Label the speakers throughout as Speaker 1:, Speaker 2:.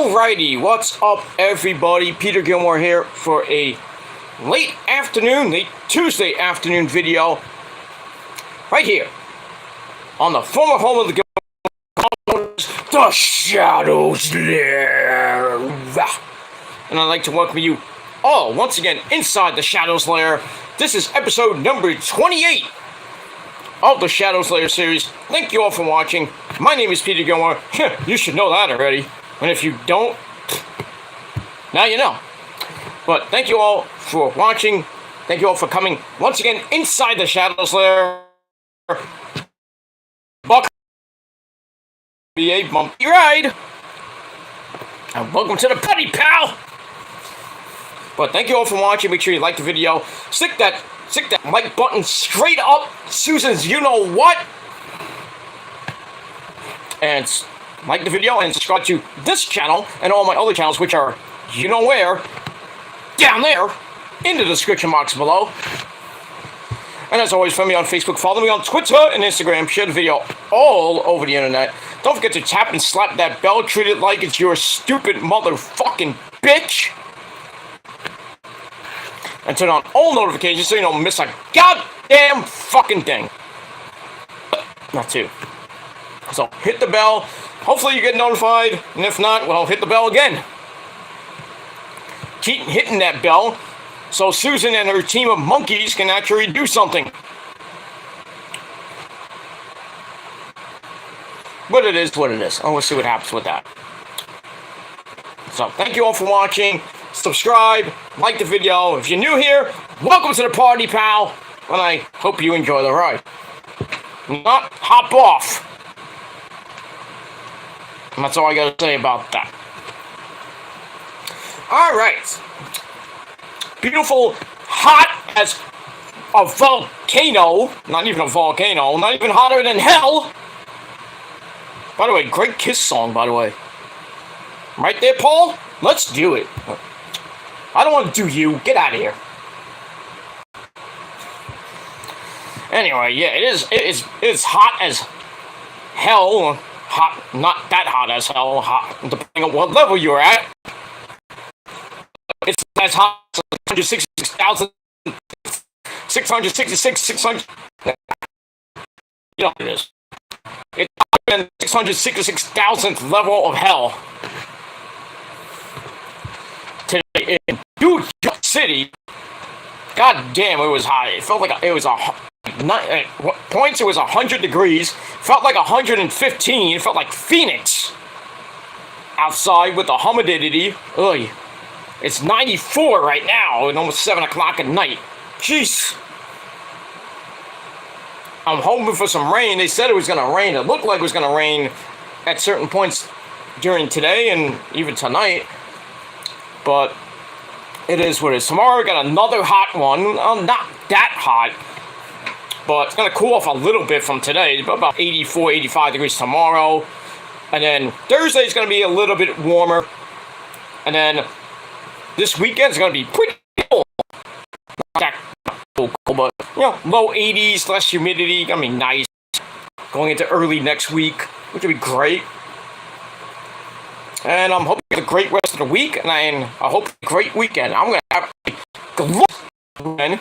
Speaker 1: Alrighty, what's up everybody? Peter Gilmore here for a late Tuesday afternoon video right here on the former home of the Gilmore, the Shadows Lair. And I'd like to welcome you all once again inside the Shadows Lair. This is episode number 28 of the Shadows Lair series. Thank you all for watching. My name is Peter Gilmore. You should know that already. And if you don't, now you know. But thank you all for watching. Thank you all for coming once again inside the Shadows Lair. Buck be a bumpy ride. And welcome to the party, pal. But thank you all for watching. Make sure you like the video. Stick that like button straight up Susan's you know what. And like the video and subscribe to this channel and all my other channels, which are you know where, down there in the description box below. And as always, follow me on Facebook, follow me on Twitter and Instagram, share the video all over the internet. Don't forget to tap and slap that bell, treat it like it's your stupid motherfucking bitch. And turn on all notifications so you don't miss a goddamn fucking thing. Not two. So hit the bell. Hopefully you get notified. And if not, well, hit the bell again. Keep hitting that bell so Susan and her team of monkeys can actually do something. But it is what it is. Oh, we'll see what happens with that. So thank you all for watching. Subscribe, like the video. If you're new here, welcome to the party, pal. And I hope you enjoy the ride. Not hop off. And that's all I gotta say about that. Alright. Beautiful, hot as a volcano. Not even a volcano. Not even hotter than hell. By the way, great Kiss song, by the way. Right there, Paul? Let's do it. I don't want to do you. Get out of here. Anyway, yeah, it's hot as hell. Hot, not that hot as hell. Hot, depending on what level you're at. It's as hot as 166,000. 600. You know what it is. It's hotter than 666,000th level of hell. Today in New York City, god damn, it was hot. It felt like it was points. It was 100 degrees. Felt like 115. It felt like Phoenix outside with the humidity. Ugh. It's 94 right now, and almost 7 o'clock at night. Jeez. I'm hoping for some rain. They said it was gonna rain. It looked like it was gonna rain at certain points during today and even tonight. But it is what it is. Tomorrow we got another hot one. Not that hot. But it's going to cool off a little bit from today. About 84, 85 degrees tomorrow. And then Thursday is going to be a little bit warmer. And this weekend is going to be pretty cold. Not that cold, but, you know, low 80s, less humidity. Going to be nice. Going into early next week, which will be great. And I'm hoping a great rest of the week, and I hope a great weekend. I'm going to have a glorious weekend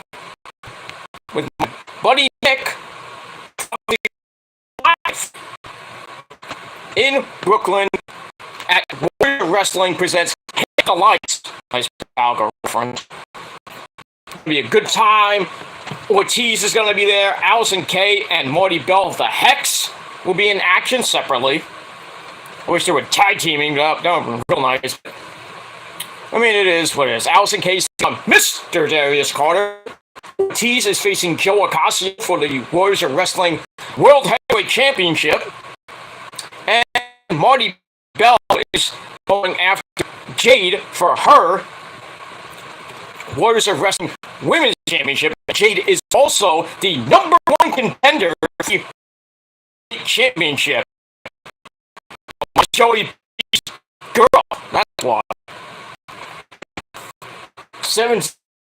Speaker 1: with my buddy Nick live in Brooklyn at Warrior Wrestling presents Hit the Lights. Nice pal girlfriend. It's going to be a good time. Ortiz is going to be there. Allison Kay and Marty Bell of the Hex will be in action separately. I wish they were tag teaming. That would be real nice. I mean, it is what it is. Allison Kay's on Mr. Darius Carter. Ortiz is facing Joe Ocasio for the Warriors of Wrestling World Heavyweight Championship. And Marty Bell is going after Jade for her Warriors of Wrestling Women's Championship. Jade is also the #1 contender for the championship. Joey girl, that's why. 7,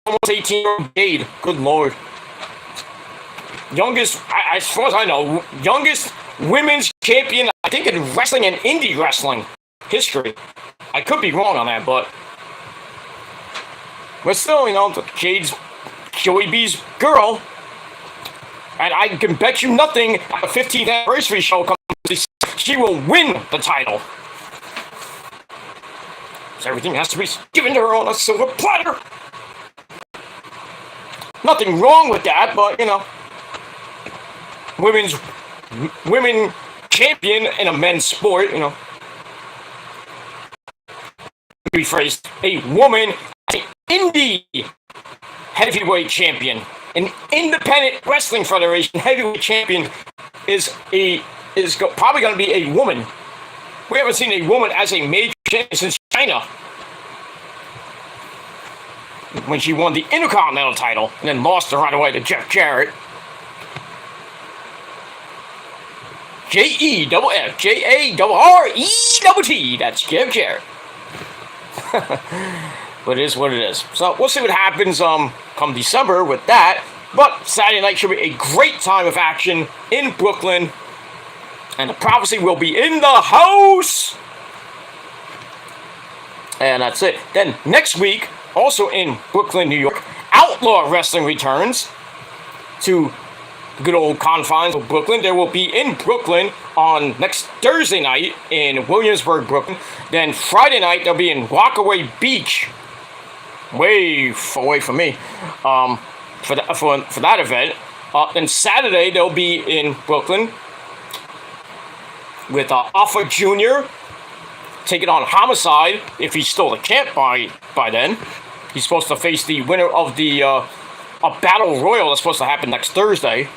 Speaker 1: almost 18-year-old Jade, good lord. Youngest, as far as I know, youngest women's champion, I think, in wrestling and indie wrestling. history. I could be wrong on that, but still, Jade's Joey B's girl, and I can bet you nothing at the 15th anniversary show comes, she will win the title. So everything has to be given to her on a silver platter. Nothing wrong with that, but women champion in a men's sport, rephrased, a woman, an indie heavyweight champion, an independent wrestling federation heavyweight champion is probably going to be a woman. We haven't seen a woman as a major champion since China, when she won the Intercontinental title and then lost it right away to Jeff Jarrett. Jeff Jarrett. That's Jeff Jarrett. But it is what it is. So we'll see what happens come December with that. But Saturday night should be a great time of action in Brooklyn. And the Prophecy will be in the house. And that's it. Then next week, also in Brooklyn, New York, Outlaw Wrestling returns to the good old confines of Brooklyn. They will be in Brooklyn on next Thursday night in Williamsburg, Brooklyn. Then Friday night, they'll be in Rockaway Beach, way away from me, for that event. Then Saturday, they'll be in Brooklyn with Alpha Jr. taking on Homicide, if he's still the champ by then. He's supposed to face the winner of the a Battle Royal that's supposed to happen next Thursday.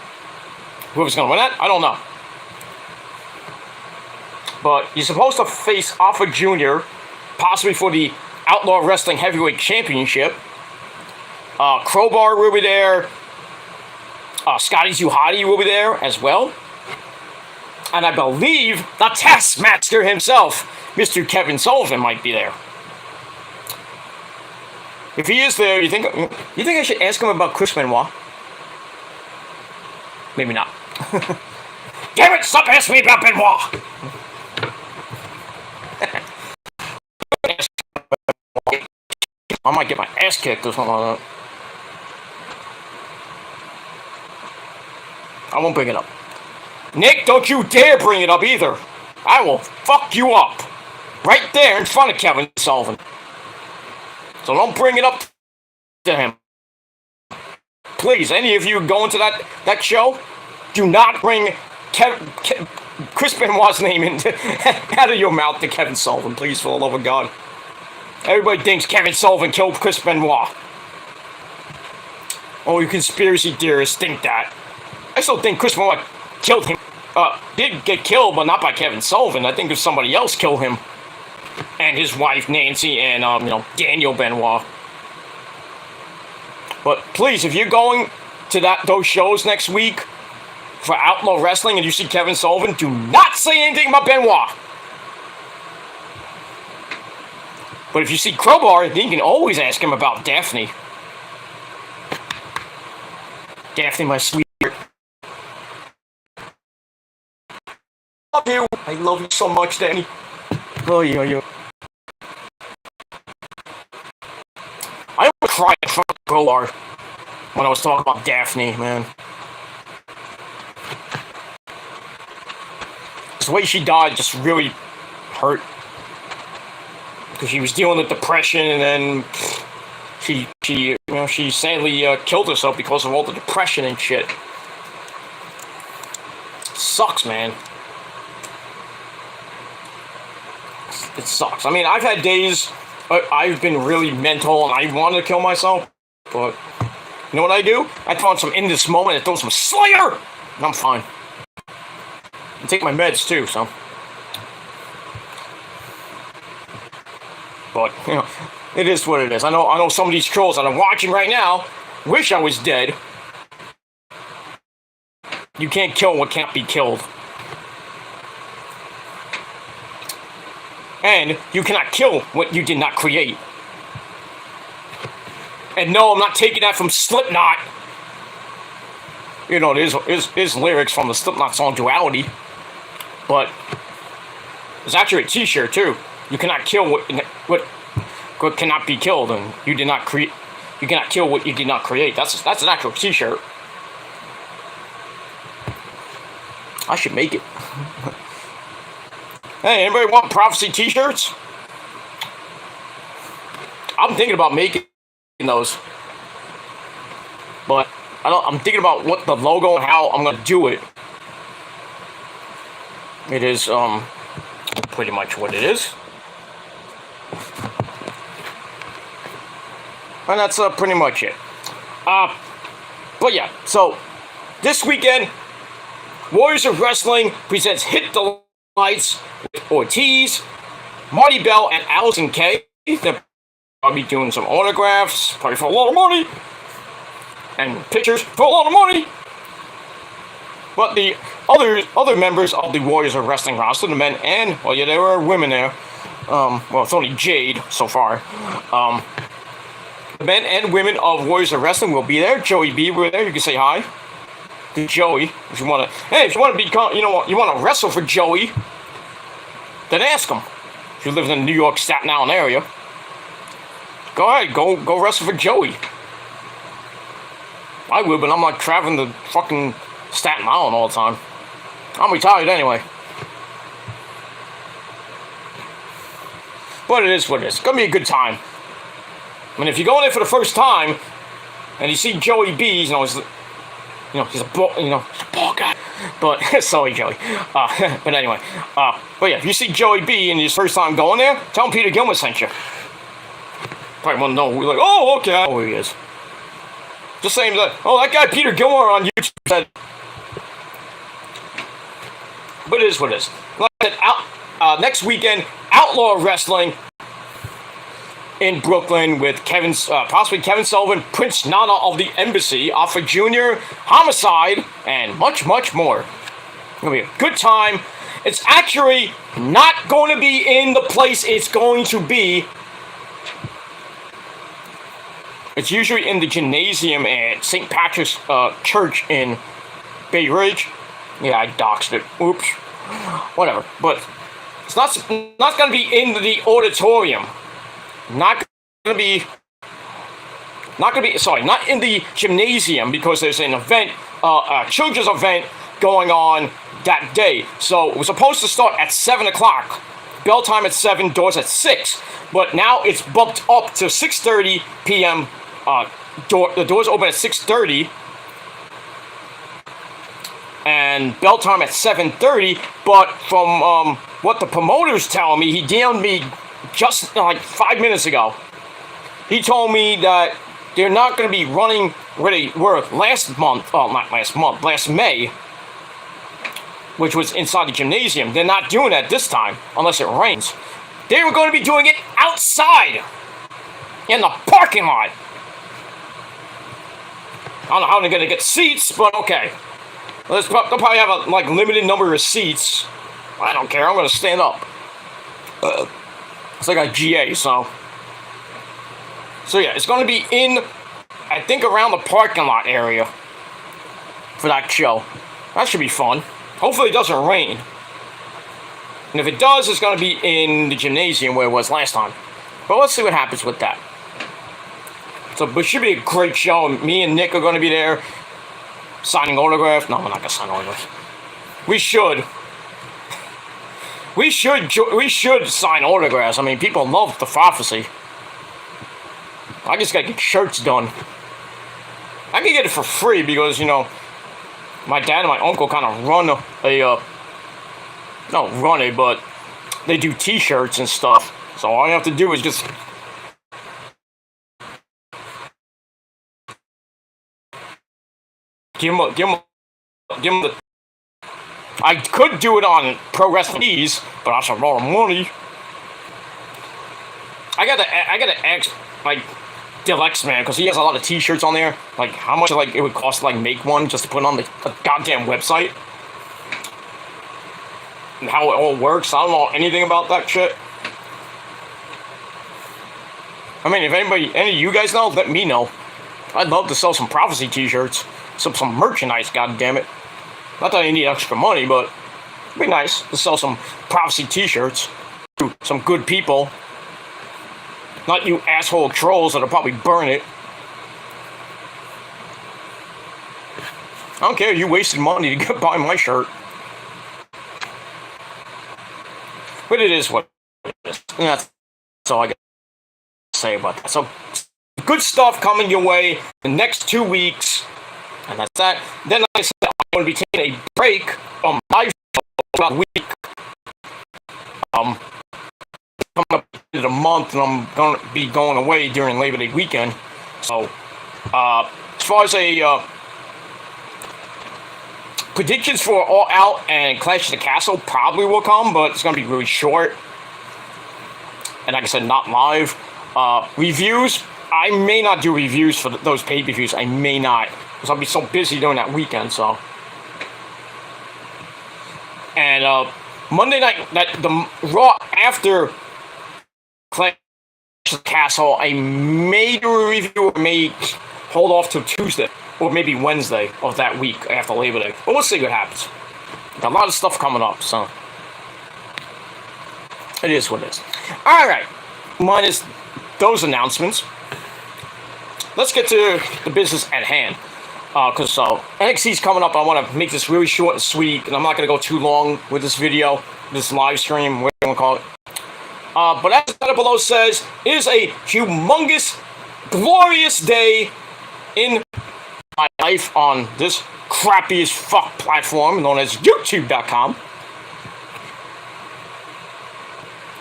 Speaker 1: Whoever's going to win that, I don't know. But he's supposed to face Alpha Jr., possibly for the Outlaw Wrestling Heavyweight Championship. Crowbar will be there. Scotty Zuhadi will be there as well. And I believe the Taskmaster himself, Mr. Kevin Sullivan, might be there. If he is there, you think I should ask him about Chris Benoit? Maybe not. Damn it! Stop asking me about Benoit! I might get my ass kicked or something like that. I won't bring it up. Nick, don't you dare bring it up either. I will fuck you up. Right there in front of Kevin Sullivan. So don't bring it up to him. Please, any of you going to that show, do not bring Chris Benoit's name out of your mouth to Kevin Sullivan, please, for the love of God. Everybody thinks Kevin Sullivan killed Chris Benoit. Oh, you conspiracy theorists think that. I still think Chris Benoit killed him. Did get killed, but not by Kevin Sullivan. I think there's somebody else killed him. And his wife, Nancy, and, Daniel Benoit. But please, if you're going to those shows next week for Outlaw Wrestling and you see Kevin Sullivan, do not say anything about Benoit. But if you see Crowbar, then you can always ask him about Daphne. Daphne, my sweetheart. I love you. I love you so much, Danny. Oh, yeah. I almost cried in front of Crowbar when I was talking about Daphne, man. The way she died just really hurt. Because she was dealing with depression, and then she sadly killed herself because of all the depression and shit. Sucks, man. It sucks. I mean, I've had days I've been really mental and I wanted to kill myself, but you know what I do? I throw on some In This Moment and throw some Slayer, and I'm fine. I take my meds too, so. But, it is what it is. I know some of these trolls that I'm watching right now wish I was dead. You can't kill what can't be killed. And you cannot kill what you did not create. And no, I'm not taking that from Slipknot. There's lyrics from the Slipknot song Duality. But It's actually a T-shirt too. You cannot kill what cannot be killed, and you did not create. You cannot kill what you did not create. That's an actual T-shirt. I should make it. Hey, anybody want prophecy T-shirts? I'm thinking about making those, but I'm thinking about what the logo and how I'm gonna do it. It is pretty much what it is, and that's pretty much it. But yeah, so this weekend, Warriors of Wrestling presents Hit the Lights with Ortiz, Marty Bell, and Allison Kay. They're probably doing some autographs, probably for a lot of money, and pictures for a lot of money. But the other members of the Warriors of Wrestling roster, the men and, well, yeah, there were women there. Well, it's only Jade so far. The men and women of Warriors of Wrestling will be there. Joey B will be there. You can say hi to Joey if you want to. Hey, if you want to become, you want to wrestle for Joey, then ask him. If you live in the New York, Staten Island area, go ahead, go wrestle for Joey. I would, but I'm not traveling to fucking Staten Island all the time. I'm retired anyway. But it is what it is. It's gonna be a good time. I mean, if you go in there for the first time and you see Joey B, he's a ball guy. But sorry, Joey. But anyway, but yeah, if you see Joey B and it's first time going there, tell him Peter Gilmer sent you. Probably won't know. We're like, oh, okay, I know who he is. Just saying that. Oh, that guy Peter Gilmer on YouTube said. But it is what it is. Like I said, next weekend, Outlaw Wrestling in Brooklyn with possibly Kevin Sullivan, Prince Nana of the Embassy, Alpha Jr., Homicide, and much, much more. It's going to be a good time. It's actually not going to be in the place it's going to be. It's usually in the gymnasium at St. Patrick's Church in Bay Ridge. Yeah, I doxed it. Oops. Whatever. But it's not going to be in the auditorium. Not in the gymnasium, because there's an event, a children's event going on that day. So it was supposed to start at 7 o'clock. Bell time at 7, doors at 6. But now it's bumped up to 6:30 p.m. The doors open at 6:30. And bell time at 7:30. But from what the promoter's telling me, he DM'd me just like 5 minutes ago. He told me that they're not going to be running where they were last May, which was inside the gymnasium. They're not doing that this time, unless it rains. They were going to be doing it outside, in the parking lot. I don't know how they're going to get seats, but okay. They'll probably have a limited number of seats. I don't care, I'm going to stand up. It's like a GA, so yeah, it's going to be in, I think, around the parking lot area for that show. That should be fun. Hopefully it doesn't rain. And if it does, it's going to be in the gymnasium where it was last time. But let's see what happens with that. So, but it should be a great show. Me and Nick are going to be there signing autographs. No, we're not going to sign autographs. We should. We should sign autographs. I mean, people love the prophecy. I just gotta get shirts done. I can get it for free because, my dad and my uncle kind of run but they do t-shirts and stuff. So all I have to do is just give them the. I could do it on Pro Wrestling Tees, but that's a lot of money. I gotta ask Deluxe Man, because he has a lot of t-shirts on there. Like, how much it would cost to make one just to put on the goddamn website, and how it all works. I don't know anything about that shit. I mean, if any of you guys know, let me know. I'd love to sell some prophecy t-shirts, some merchandise. God damn it! Not that I need extra money, but It'd be nice to sell some prophecy t-shirts to some good people. Not you asshole trolls that'll probably burn it. I don't care, you wasted money to buy my shirt. But it is what it is. And that's all I got to say about that. So, good stuff coming your way the next 2 weeks. And that's that. Then I said I'm going to be taking a break on my show for about a week. Coming up in a month, and I'm going to be going away during Labor Day weekend. So, as far as predictions for All Out and Clash of the Castle probably will come, but it's going to be really short. And like I said, not live. Reviews, I may not do reviews for those pay-per-views. I may not, because I'll be so busy during that weekend, so. And Monday night, the Raw after Clash of the Castle, I may do a review, or may hold off till Tuesday, or maybe Wednesday of that week after Labor Day. But we'll see what happens. Got a lot of stuff coming up, so. It is what it is. Alright, minus those announcements, let's get to the business at hand. Because NXT's coming up. I want to make this really short and sweet, and I'm not going to go too long with this video, this live stream, whatever you want to call it. But as the title below says, it is a humongous, glorious day in my life on this crappy as fuck platform known as YouTube.com.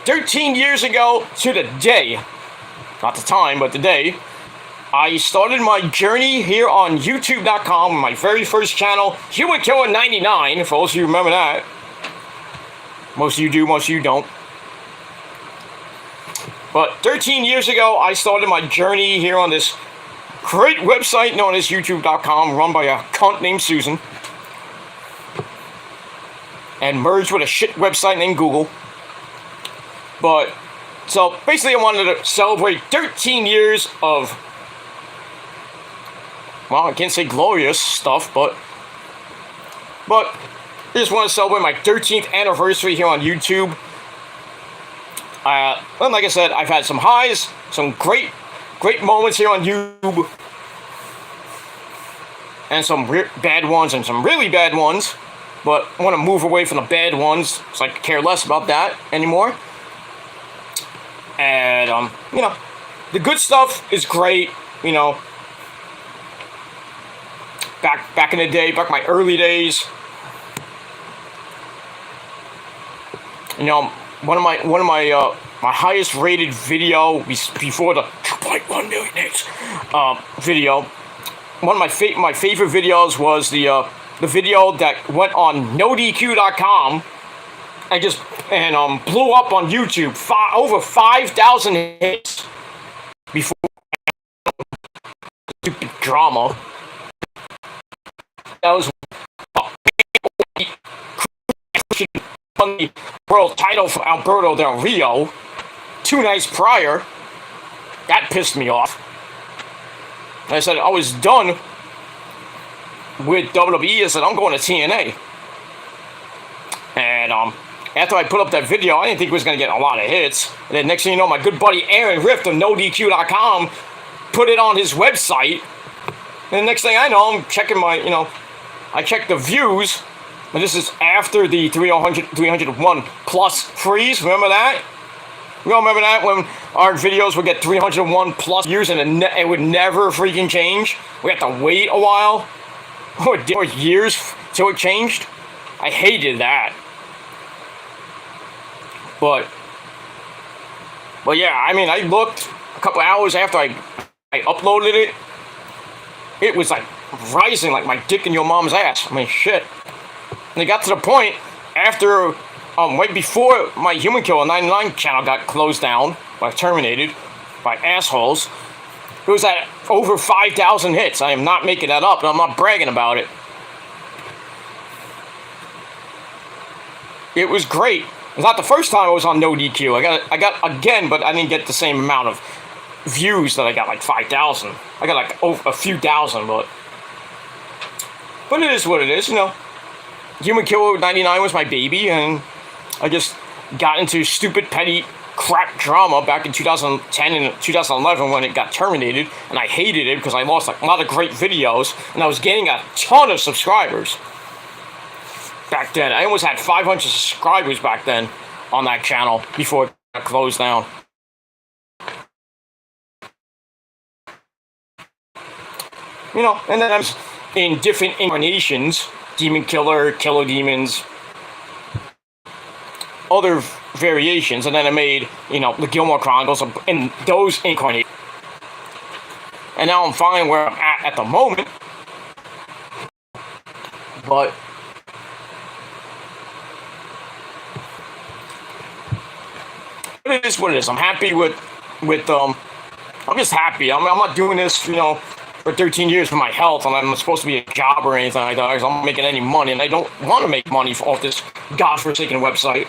Speaker 1: 13 years ago to the day, not the time, but the day, I started my journey here on YouTube.com, my very first channel, Human Killer 99, for those of you who remember that. Most of you do, most of you don't. But 13 years ago, I started my journey here on this great website known as YouTube.com, run by a cunt named Susan, and merged with a shit website named Google. But, so basically I wanted to celebrate 13 years of, well, I can't say glorious stuff, but I just want to celebrate my 13th anniversary here on YouTube. And like I said, I've had some highs, some great moments here on YouTube, and some bad ones and some really bad ones, but I want to move away from the bad ones, so I care less about that anymore. And, you know, the good stuff is great, you know. Back in the day, back in my early days, you know, one of my my highest rated video before the 2.1 million hits video. One of my favorite videos was the video that went on NoDQ.com and blew up on YouTube. Over 5,000 hits before stupid drama. That was won the world title for Alberto Del Rio 2 nights prior. That pissed me off. I said I was done with WWE. I said I'm going to TNA. And after I put up that video, I didn't think it was going to get a lot of hits. And then next thing you know, my good buddy Aaron Rift of NoDQ.com put it on his website. And the next thing I know, I'm checking my, you know, I checked the views, and this is after the 301 plus freeze. Remember that? We all remember that when our videos would get 301 plus views and it would never freaking change. We had to wait a while, or years till it changed. I hated that. But yeah, I mean, I looked a couple hours after I uploaded it. It was like rising like my dick in your mom's ass. I mean, shit. And it got to the point after, right before my Human Killer 99 channel got closed down, terminated by assholes. It was at over 5,000 hits. I am not making that up, and I'm not bragging about it. It was great. It's not the first time I was on NoDQ. I got again, but I didn't get the same amount of views that I got, like 5,000. I got like a few thousand, but it is what it is, you know. Human Killer 99 was my baby, and I just got into stupid, petty crap drama back in 2010 and 2011 when it got terminated, and I hated it because I lost a lot of great videos, and I was gaining a ton of subscribers back then. I almost had 500 subscribers back then on that channel before it got closed down. You know, and then I was in different incarnations, Demon Killer, Killer Demons, other variations, and then I made, you know, the Gilmore Chronicles in those incarnations. And now I'm fine where I'm at the moment, but it is what it is. I'm happy with I'm just happy. I'm not doing this, you know, for 13 years for my health, and I'm supposed to be a job or anything like that, because I'm not making any money, and I don't want to make money off this godforsaken website,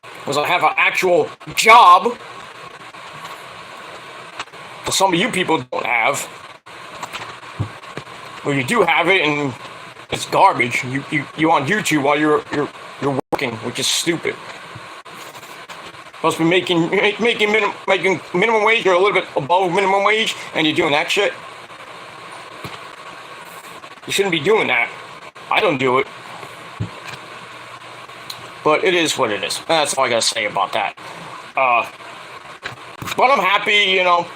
Speaker 1: because I have an actual job that some of you people don't have, or you do have it, and it's garbage. You on YouTube while you're working, which is stupid. Supposed to be making minimum wage or a little bit above minimum wage, and you're doing that shit. You shouldn't be doing that. I don't do it. But it is what it is. That's all I gotta say about that. But I'm happy, you know,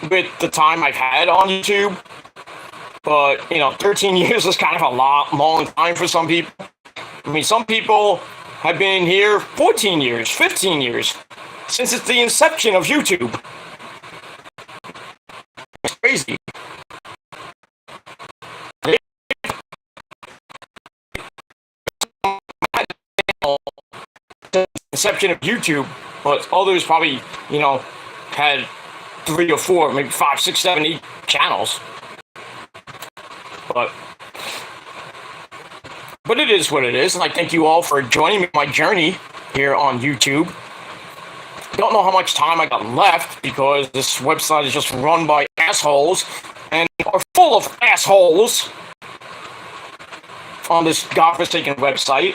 Speaker 1: with the time I've had on YouTube. But, you know, 13 years is kind of a long time for some people. I mean, some people have been here 14 years, 15 years, since it's the inception of YouTube. It's crazy. The inception of YouTube, but others probably, you know, had 3 or 4, maybe 5, 6, 7, 8 channels. But it is what it is, and I thank you all for joining me on my journey here on YouTube. Don't know how much time I got left, because this website is just run by assholes, and are full of assholes on this godforsaken website.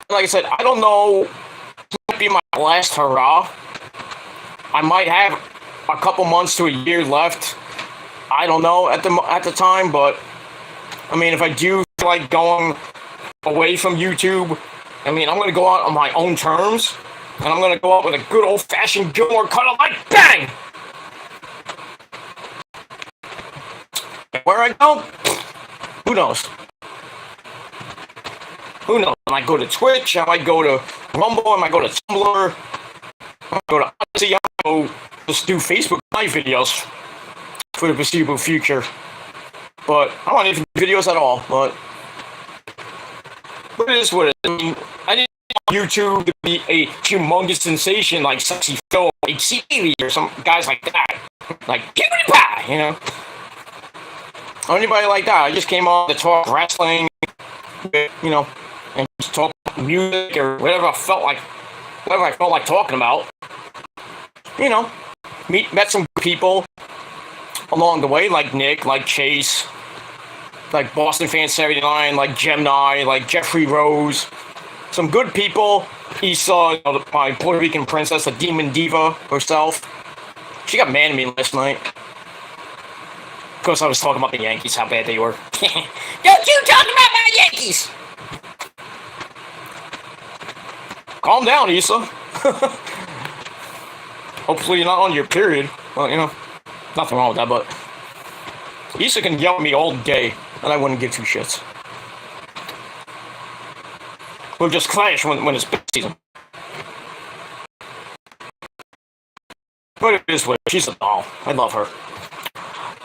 Speaker 1: Like I said, I don't know, this might be my last hurrah. I might have a couple months to a year left. I don't know at the time, but I mean, if I do feel like going away from YouTube, I mean, I'm going to go out on my own terms, and I'm going to go out with a good old-fashioned Gilmore cutter, like bang! And where I go, who knows? Who knows? I might go to Twitch, I might go to Rumble, I might go to Tumblr, I might go to Odyssey, I might go just do Facebook Live videos for the foreseeable future. But I don't want any videos at all, but it is what it is. I mean, I didn't want YouTube to be a humongous sensation like Sexy Phil, HC or some guys like that. Like PewDiePie, you know? Or anybody like that. I just came on to talk wrestling, you know, and just talk music or whatever I felt like talking about. You know, met some people along the way, like Nick, like Chase, like Boston Fan 79, like Gemini, like Jeffrey Rose. Some good people. Issa, you know, my Puerto Rican princess, the Demon Diva herself. She got mad at me last night. Of course, I was talking about the Yankees, how bad they were. Don't you talk about my Yankees! Calm down, Issa. Hopefully you're not on your period. Well, you know, nothing wrong with that, but Issa can yell at me all day, and I wouldn't give two shits. We'll just clash when it's big season. But it is what it is. She's a doll. I love her.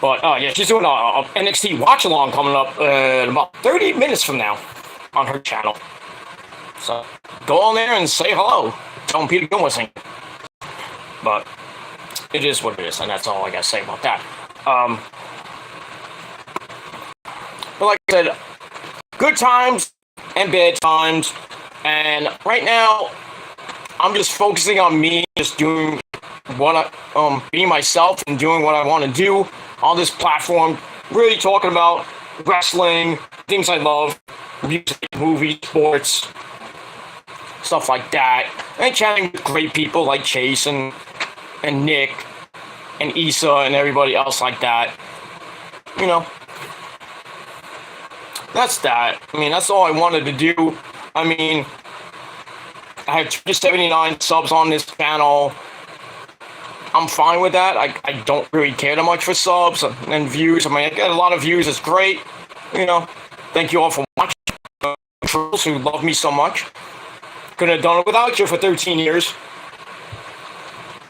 Speaker 1: But, yeah, she's doing a NXT watch-along coming up in about 30 minutes from now on her channel. So, go on there and say hello. Tell them Peter Gilmore sing. But it is what it is, and that's all I gotta say about that. But like I said, good times and bad times, and right now, I'm just focusing on me, just doing what being myself and doing what I want to do on this platform, really talking about wrestling, things I love, music, movies, sports, stuff like that. And chatting with great people like Chase and Nick and Issa and everybody else like that. You know, that's that. I mean, that's all I wanted to do. I mean, I have 279 subs on this channel. I'm fine with that. I don't really care that much for subs and views. I mean, I get a lot of views. It's great. You know, thank you all for watching. Trolls who love me so much. Couldn't have done it without you for 13 years.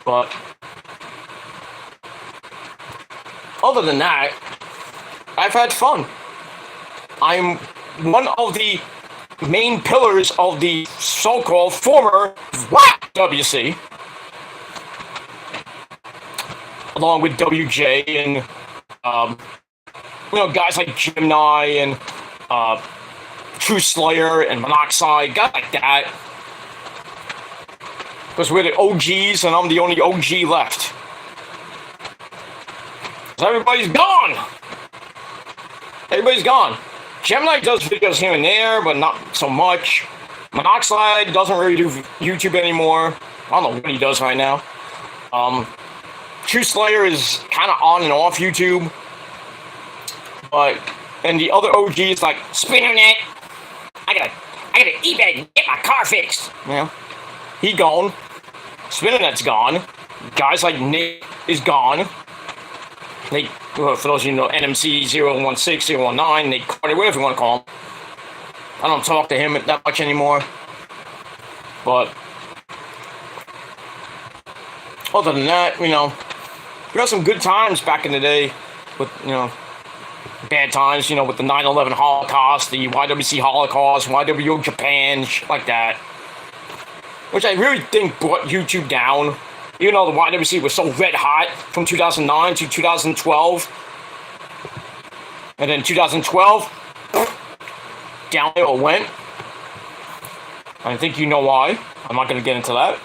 Speaker 1: But other than that, I've had fun. I'm one of the main pillars of the so-called former WC, along with WJ and you know, guys like Gemini and True Slayer and Monoxide, guys like that. Because we're the OGs and I'm the only OG left. So everybody's gone. Everybody's gone. Gemini does videos here and there, but not so much. Monoxide doesn't really do YouTube anymore. I don't know what he does right now. True Slayer is kind of on and off YouTube. But, and the other OGs like Spinnernet. I gotta eBay and get my car fixed. You know? He gone. Spinnernet's gone. Guys like Nick is gone. Nate, for those of you who know, NMC 016, 019, Nate Carter, whatever you want to call him. I don't talk to him that much anymore. But other than that, you know, we had some good times back in the day with, you know, bad times, you know, with the 9/11 Holocaust, the YWC Holocaust, YWO Japan, shit like that. Which I really think brought YouTube down. Even though the YWC was so red hot from 2009 to 2012. And then 2012, downhill it went. I think you know why. I'm not going to get into that.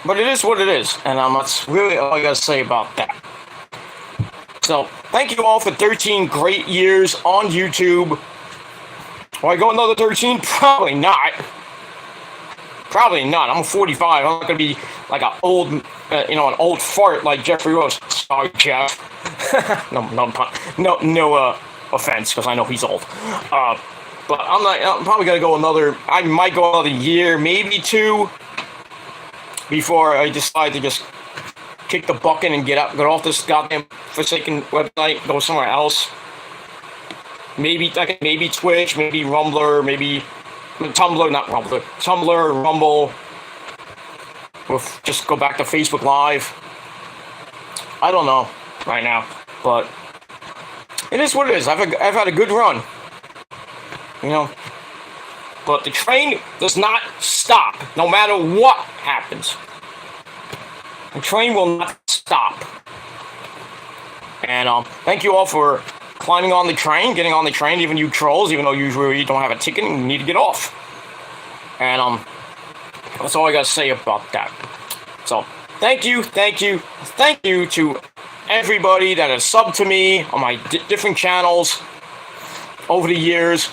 Speaker 1: But it is what it is. And that's really all I got to say about that. So, thank you all for 13 great years on YouTube. Will I go another 13? Probably not. Probably not. I'm 45. I'm not going to be like an old, you know, an old fart like Jeffrey Rose. Sorry, Jeff. no offense, because I know he's old. But I'm probably going to go I might go another year, maybe 2, before I decide to just kick the bucket and get off this goddamn forsaken website, go somewhere else. Maybe Twitch, maybe Rumbler, maybe Tumblr, not Rumbler, Tumblr, Rumble. We'll just go back to Facebook Live. I don't know right now, but it is what it is. I've had a good run, you know. But the train does not stop, no matter what happens. The train will not stop. And thank you all for climbing on the train, getting on the train, even you trolls, even though usually you don't have a ticket and you need to get off. And that's all I got to say about that. So, thank you to everybody that has subbed to me on my different channels over the years.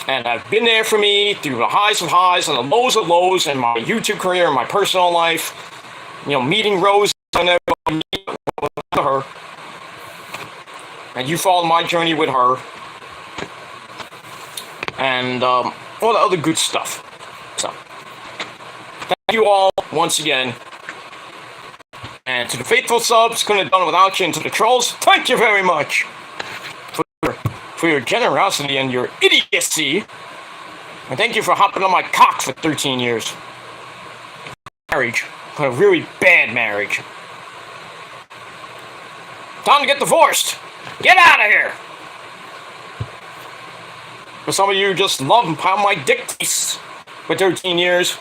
Speaker 1: And have been there for me through the highs of highs and the lows of lows in my YouTube career and my personal life. You know, meeting Rose and everybody, her. And you followed my journey with her. And all the other good stuff. So, thank you all once again. And to the faithful subs, couldn't have done it without you. And to the trolls, thank you very much for your generosity and your idiocy. And thank you for hopping on my cock for 13 years. Marriage. A really bad marriage. Time to get divorced. Get out of here! For some of you just love how my dick tastes for 13 years.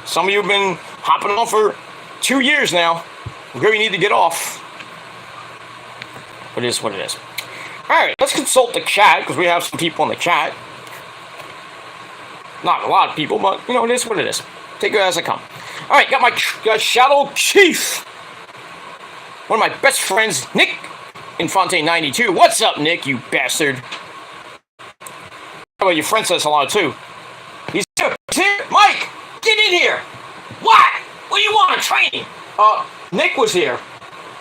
Speaker 1: Some of you have been hopping on for 2 years now. You really need to get off. It is what it is. Alright, let's consult the chat, because we have some people in the chat. Not a lot of people, but, you know, it is what it is. Take it as it comes. Alright, got my Shadow Chief. One of my best friends, Nick Infante 92. What's up, Nick, you bastard? Well, your friend says hello, too. He's here. He's here. Mike, get in here.
Speaker 2: What? What do you want, training?
Speaker 1: Nick was here.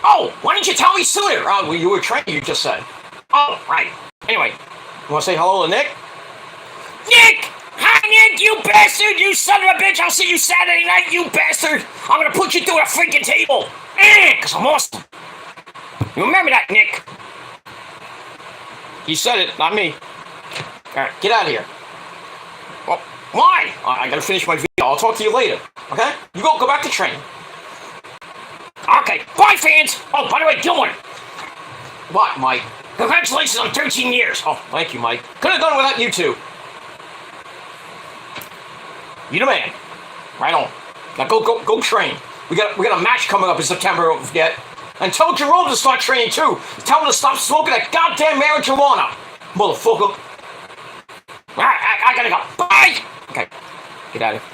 Speaker 2: Oh, why didn't you tell me sooner?
Speaker 1: Well, you were training, you just said.
Speaker 2: Oh, right.
Speaker 1: Anyway, you want to say hello to Nick?
Speaker 2: Nick! Hi, Nick, you bastard! You son of a bitch! I'll see you Saturday night, you bastard! I'm gonna put you through a freaking table! Cause I'm awesome! You remember that, Nick?
Speaker 1: He said it, not me. Alright, get out of here.
Speaker 2: Well, why?
Speaker 1: I gotta finish my video. I'll talk to you later. Okay? You go back to training.
Speaker 2: Okay, bye, fans! Oh, by the way, Gilmore!
Speaker 1: What, Mike?
Speaker 2: Congratulations on 13 years!
Speaker 1: Oh, thank you, Mike. Could have done it without you two. You the man. Right on. Now go train. We got a match coming up in September, don't forget. And tell Jerome to start training too. Tell him to stop smoking that goddamn marijuana. Motherfucker.
Speaker 2: Alright, I gotta go. Bye!
Speaker 1: Okay. Get out of here.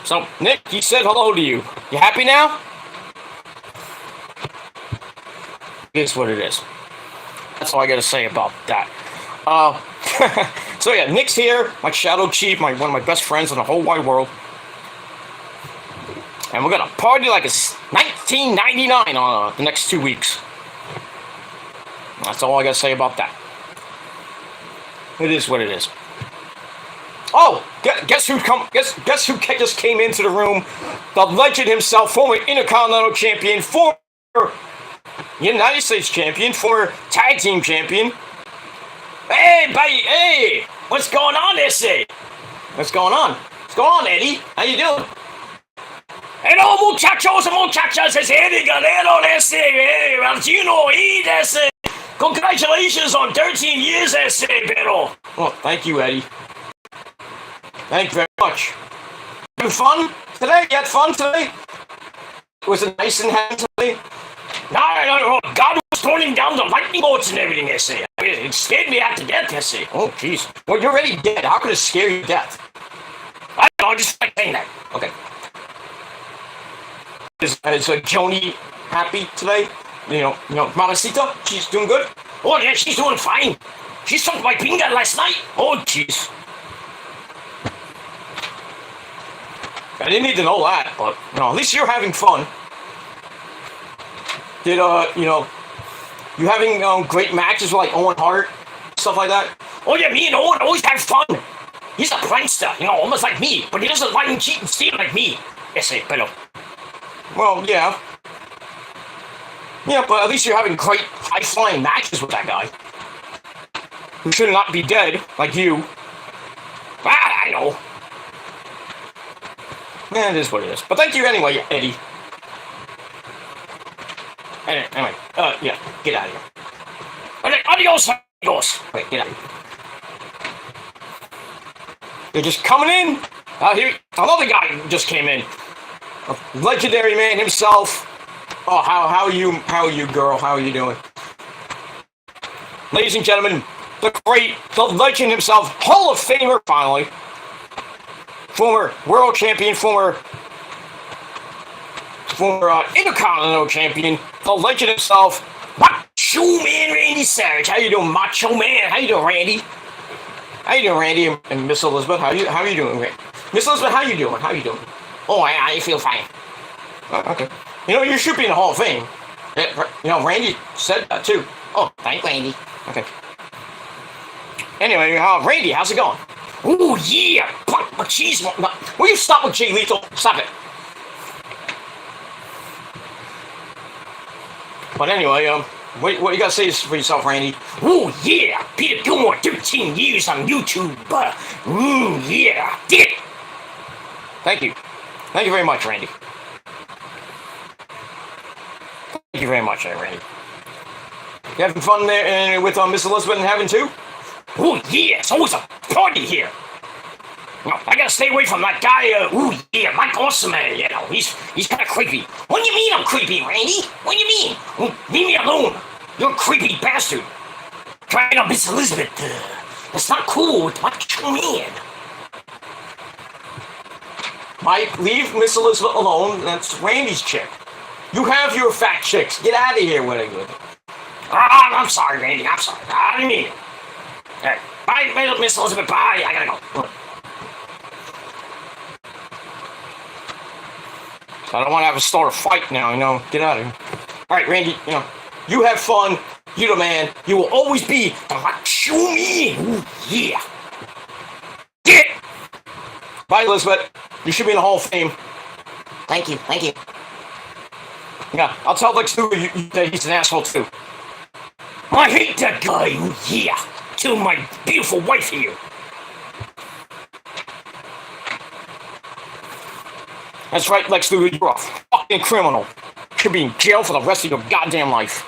Speaker 1: So, Nick, he said hello to you. You happy now? It's what it is. That's all I gotta say about that. So yeah, Nick's here, my Shadow Chief, one of my best friends in the whole wide world. And we're gonna party like it's 1999 on the next 2 weeks. That's all I gotta say about that. It is what it is. Oh, guess who just came into the room? The legend himself, former Intercontinental Champion, former United States Champion, former Tag Team Champion.
Speaker 2: Hey, buddy, hey! What's going on, S.A.?
Speaker 1: What's going on? What's going on, Eddie? How you doing?
Speaker 2: Hello, muchachos and muchachas, it's Eddie Galero, S.A. Hey, Valentino, S.A. Congratulations on 13 years, S.A., pero.
Speaker 1: Well, thank you, Eddie. Thank you very much. Having fun today? You had fun today? Was it nice and happy today?
Speaker 2: No. God was throwing down the lightning bolts and everything, S.A. It scared me out to death, S.A.
Speaker 1: Oh, jeez. Well, you're already dead. How could it scare you to death?
Speaker 2: I don't know, I just like saying that.
Speaker 1: Okay. Is Joni happy today? You know, Mamacita? She's doing good?
Speaker 2: Oh, yeah, she's doing fine. She sucked my finger last night. Oh, jeez.
Speaker 1: I didn't need to know that, but, at least you're having fun. Did, you having great matches with, like, Owen Hart, stuff like that?
Speaker 2: Oh, yeah, me and Owen always have fun. He's a prankster, almost like me, but he doesn't lie and cheat and steal like me. Yes, pero.
Speaker 1: Well, yeah. Yeah, but at least you're having great high-flying matches with that guy. Who should not be dead, like you.
Speaker 2: I know.
Speaker 1: Yeah, it is what it is. But thank you anyway, Eddie. Anyway, yeah, get out of here.
Speaker 2: Adios, amigos.
Speaker 1: Wait, get out. They're just coming in. Here, another guy just came in. A legendary man himself. Oh, how are you, girl? How are you doing? Ladies and gentlemen, the legend himself, Hall of Famer, finally. Former World Champion, former Intercontinental Champion, the legend himself, Macho Man Randy Savage. How you doing, Macho Man? How you doing, Randy? How you doing, Randy and Miss Elizabeth? How you doing, Randy? Miss Elizabeth, how you doing? How you doing?
Speaker 2: Oh, I feel fine.
Speaker 1: Okay. You should be in the Hall of Fame. Randy said that too.
Speaker 2: Oh, thank Randy.
Speaker 1: Okay. Anyway, Randy, how's it going?
Speaker 2: Oh, yeah. But jeez,
Speaker 1: will you stop with Jay Lethal? Stop it. But anyway, what you gotta say for yourself, Randy?
Speaker 2: Oh, yeah. Peter Gilmore, 13 years on YouTube. Yeah. Dig it.
Speaker 1: Thank you. Thank you very much, Randy. Thank you very much, Randy. You having fun there with Miss Elizabeth and having too?
Speaker 2: Oh, yeah. It's always a party here. I gotta stay away from that guy, Mike Awesome Man, he's kinda creepy. What do you mean I'm creepy, Randy? What do you mean? Leave me alone. You're a creepy bastard. Trying to Miss Elizabeth, that's not cool with Macho Man.
Speaker 1: Mike, leave Miss Elizabeth alone. That's Randy's chick. You have your fat chicks. Get out of here with it.
Speaker 2: I'm sorry, Randy. I'm sorry. I didn't mean it. All right. Bye, Miss Elizabeth. Bye. I gotta go.
Speaker 1: I don't want to have to start a fight now, Get out of here. All right, Randy, you have fun. You're the man. You will always be the macho man. Ooh, yeah. Get it. Bye, Elizabeth. You should be in the Hall of Fame.
Speaker 2: Thank you.
Speaker 1: Yeah, I'll tell Lex Luthor that he's an asshole, too.
Speaker 2: I hate that guy. Ooh, yeah. To my beautiful wife here.
Speaker 1: That's right, Lex Luthor. You're a fucking criminal. You should be in jail for the rest of your goddamn life.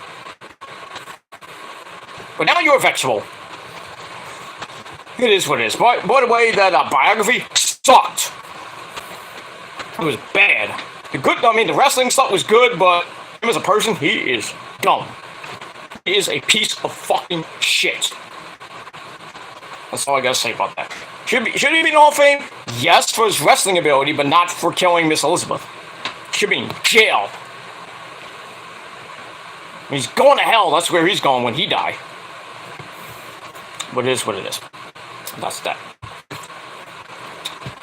Speaker 1: But now you're a vegetable. It is what it is. By the way, that biography sucked. It was bad. The wrestling stuff was good, but him as a person, he is dumb. He is a piece of fucking shit. That's all I gotta say about that. Should he be in the Hall of Fame? Yes, for his wrestling ability, but not for killing Miss Elizabeth. Should be in jail. He's going to hell. That's where he's going when he die. But it is what it is. That's that.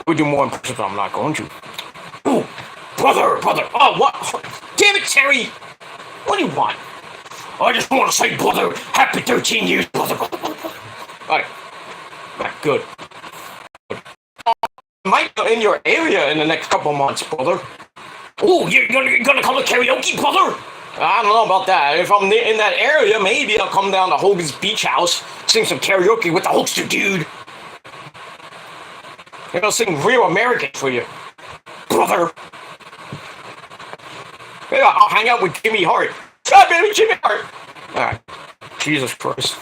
Speaker 1: We do more impressions, but I'm not going to.
Speaker 2: Ooh, brother.
Speaker 1: Oh, what? Damn it, Terry. What do you want?
Speaker 2: I just want to say, brother, happy 13 years, brother.
Speaker 1: Alright, good. I might be in your area in the next couple months, brother.
Speaker 2: Ooh, you're gonna come to karaoke, brother?
Speaker 1: I don't know about that. If I'm in that area, maybe I'll come down to Hogan's Beach House, sing some karaoke with the Hulkster dude. Maybe I'll sing Real American for you, brother. Maybe I'll hang out with Jimmy Hart. God, baby, Jimmy Hart. Alright. Jesus Christ.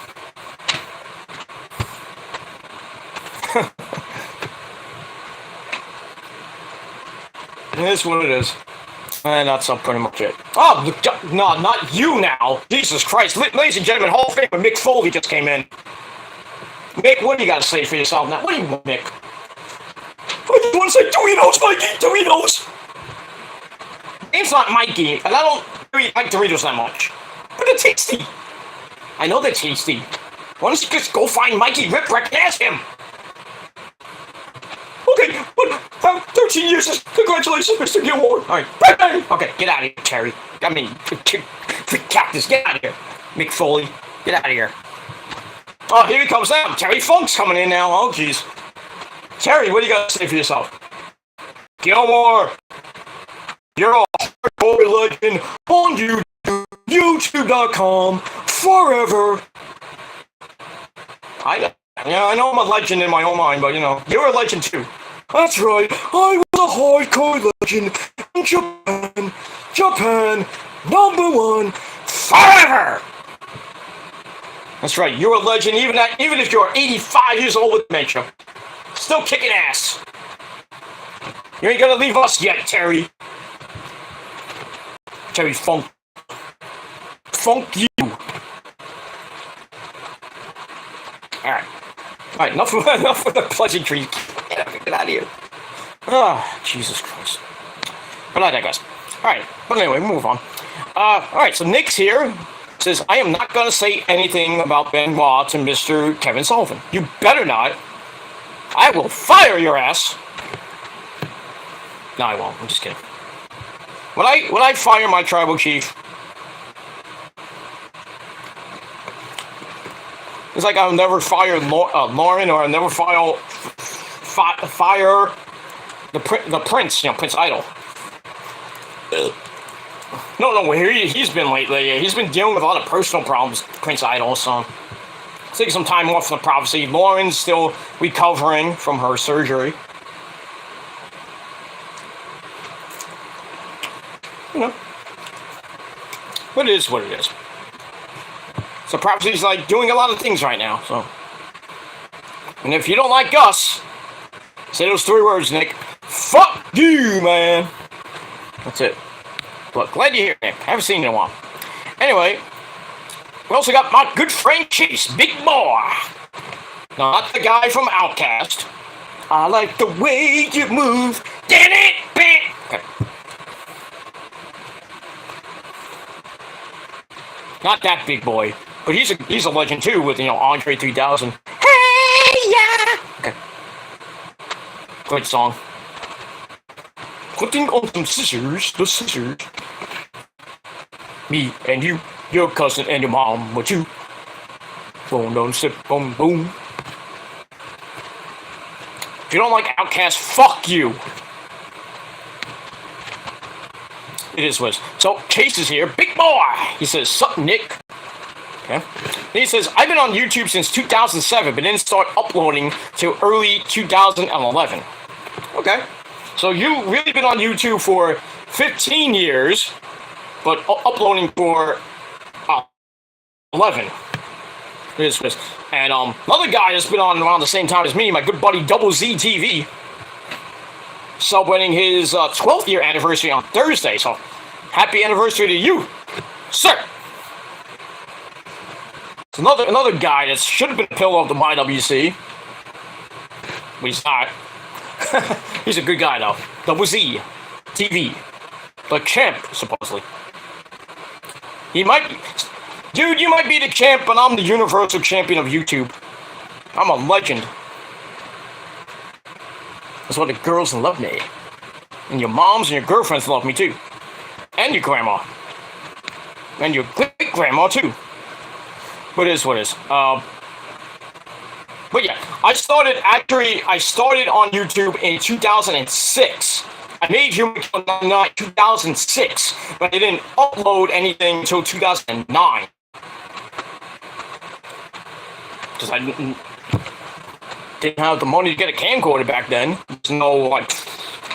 Speaker 1: It is what it is. And that's pretty much it. Oh, no, not you now. Jesus Christ. Ladies and gentlemen, Hall of Famer Mick Foley just came in. Mick, what do you got to say for yourself now? What do you want, Mick? I just want to say Doritos, Mikey, Doritos. Name's not Mikey, and I don't really like Doritos that much. But they're tasty. I know they're tasty. Why don't you just go find Mikey Ripwreck and ask him? Okay, but 13 years, congratulations, Mr. Gilmore. Alright, okay, get out of here, Terry. Cactus, get out of here. Mick Foley, get out of here. Oh, here he comes now. Terry Funk's coming in now. Oh, jeez. Terry, what do you got to say for yourself? Gilmore, you're a hardcore legend on YouTube, YouTube.com, forever. I know I'm a legend in my own mind, but you're a legend too. That's right, I was a hardcore legend in Japan, #1, forever! That's right, you're a legend even if you're 85 years old with dementia. Still kicking ass. You ain't gonna leave us yet, Terry. Terry Funk. Funk you. Alright, enough with the pleasantries. Get out of here. Oh, Jesus Christ. But I digress. Alright, but anyway, move on. Alright, so Nick's here. Says, I am not going to say anything about Benoit to Mr. Kevin Sullivan. You better not. I will fire your ass. No, I won't. I'm just kidding. When I fire my tribal chief, it's like I'll never fire Lauren, or I'll never fire the Prince, Prince Idol. No, where he's been lately. He's been dealing with a lot of personal problems, Prince Idol, so taking some time off from the prophecy. Lauren's still recovering from her surgery. But it is what it is. So prophecy's like doing a lot of things right now, so. And if you don't like us, say those 3 words, Nick. Fuck you, man. That's it. Look, glad you're here, Nick. I haven't seen you in a while. Anyway, we also got my good friend Chase, big boy. Not the guy from Outcast. I like the way you move.
Speaker 2: Damn it!
Speaker 1: Okay. Not that big boy, but he's a legend too with Andre 3000. Hey yeah. Okay. Great song. Cutting on some scissors, the scissors. Me and you, your cousin and your mom, but you. Boom, don't sip, boom, boom. If you don't like Outkast, fuck you. It is what it is. So, Chase is here. Big boy! He says, sup, Nick? Okay. He says, I've been on YouTube since 2007, but didn't start uploading till early 2011. Okay. So, you really been on YouTube for 15 years, but uploading for 11. It is what it is. And another guy that's been on around the same time as me, my good buddy Double Z TV, celebrating his 12th year anniversary on Thursday. So, happy anniversary to you, sir. It's another guy that should have been a pillar of the YWC. But he's not. He's a good guy, though. Double Z TV. The champ, supposedly. He might be. Dude, you might be the champ, but I'm the universal champion of YouTube. I'm a legend. That's why the girls love me. And your moms and your girlfriends love me too. And your grandma. And your great-grandma too. But it is what it is. But yeah, I started on YouTube in 2006. I made Human Kill 2006, but I didn't upload anything until 2009. Because I didn't have the money to get a camcorder back then. There's no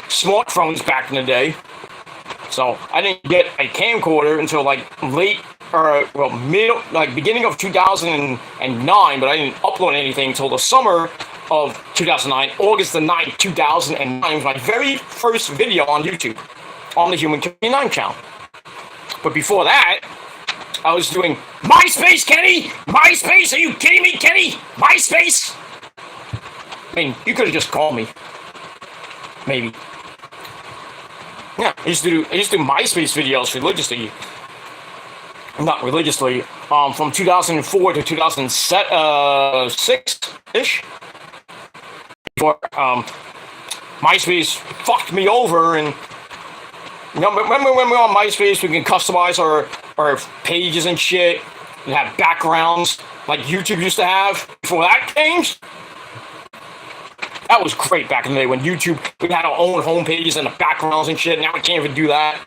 Speaker 1: smartphones back in the day. So I didn't get a camcorder until beginning of 2009, but I didn't upload anything until the summer of 2009, August the 9th, 2009, was my very first video on YouTube, on the Human Kill 9 channel. But before that, I was doing MySpace, Kenny! MySpace, are you kidding me, Kenny? MySpace? I mean, you could have just called me. Maybe. Yeah, I used to do MySpace videos religiously. Not religiously. From 2004 to 2006-ish. Before MySpace fucked me over, and remember when we were on MySpace, we can customize our pages and shit, and have backgrounds like YouTube used to have before that changed. That was great back in the day when YouTube, we had our own home pages and the backgrounds and shit. Now we can't even do that.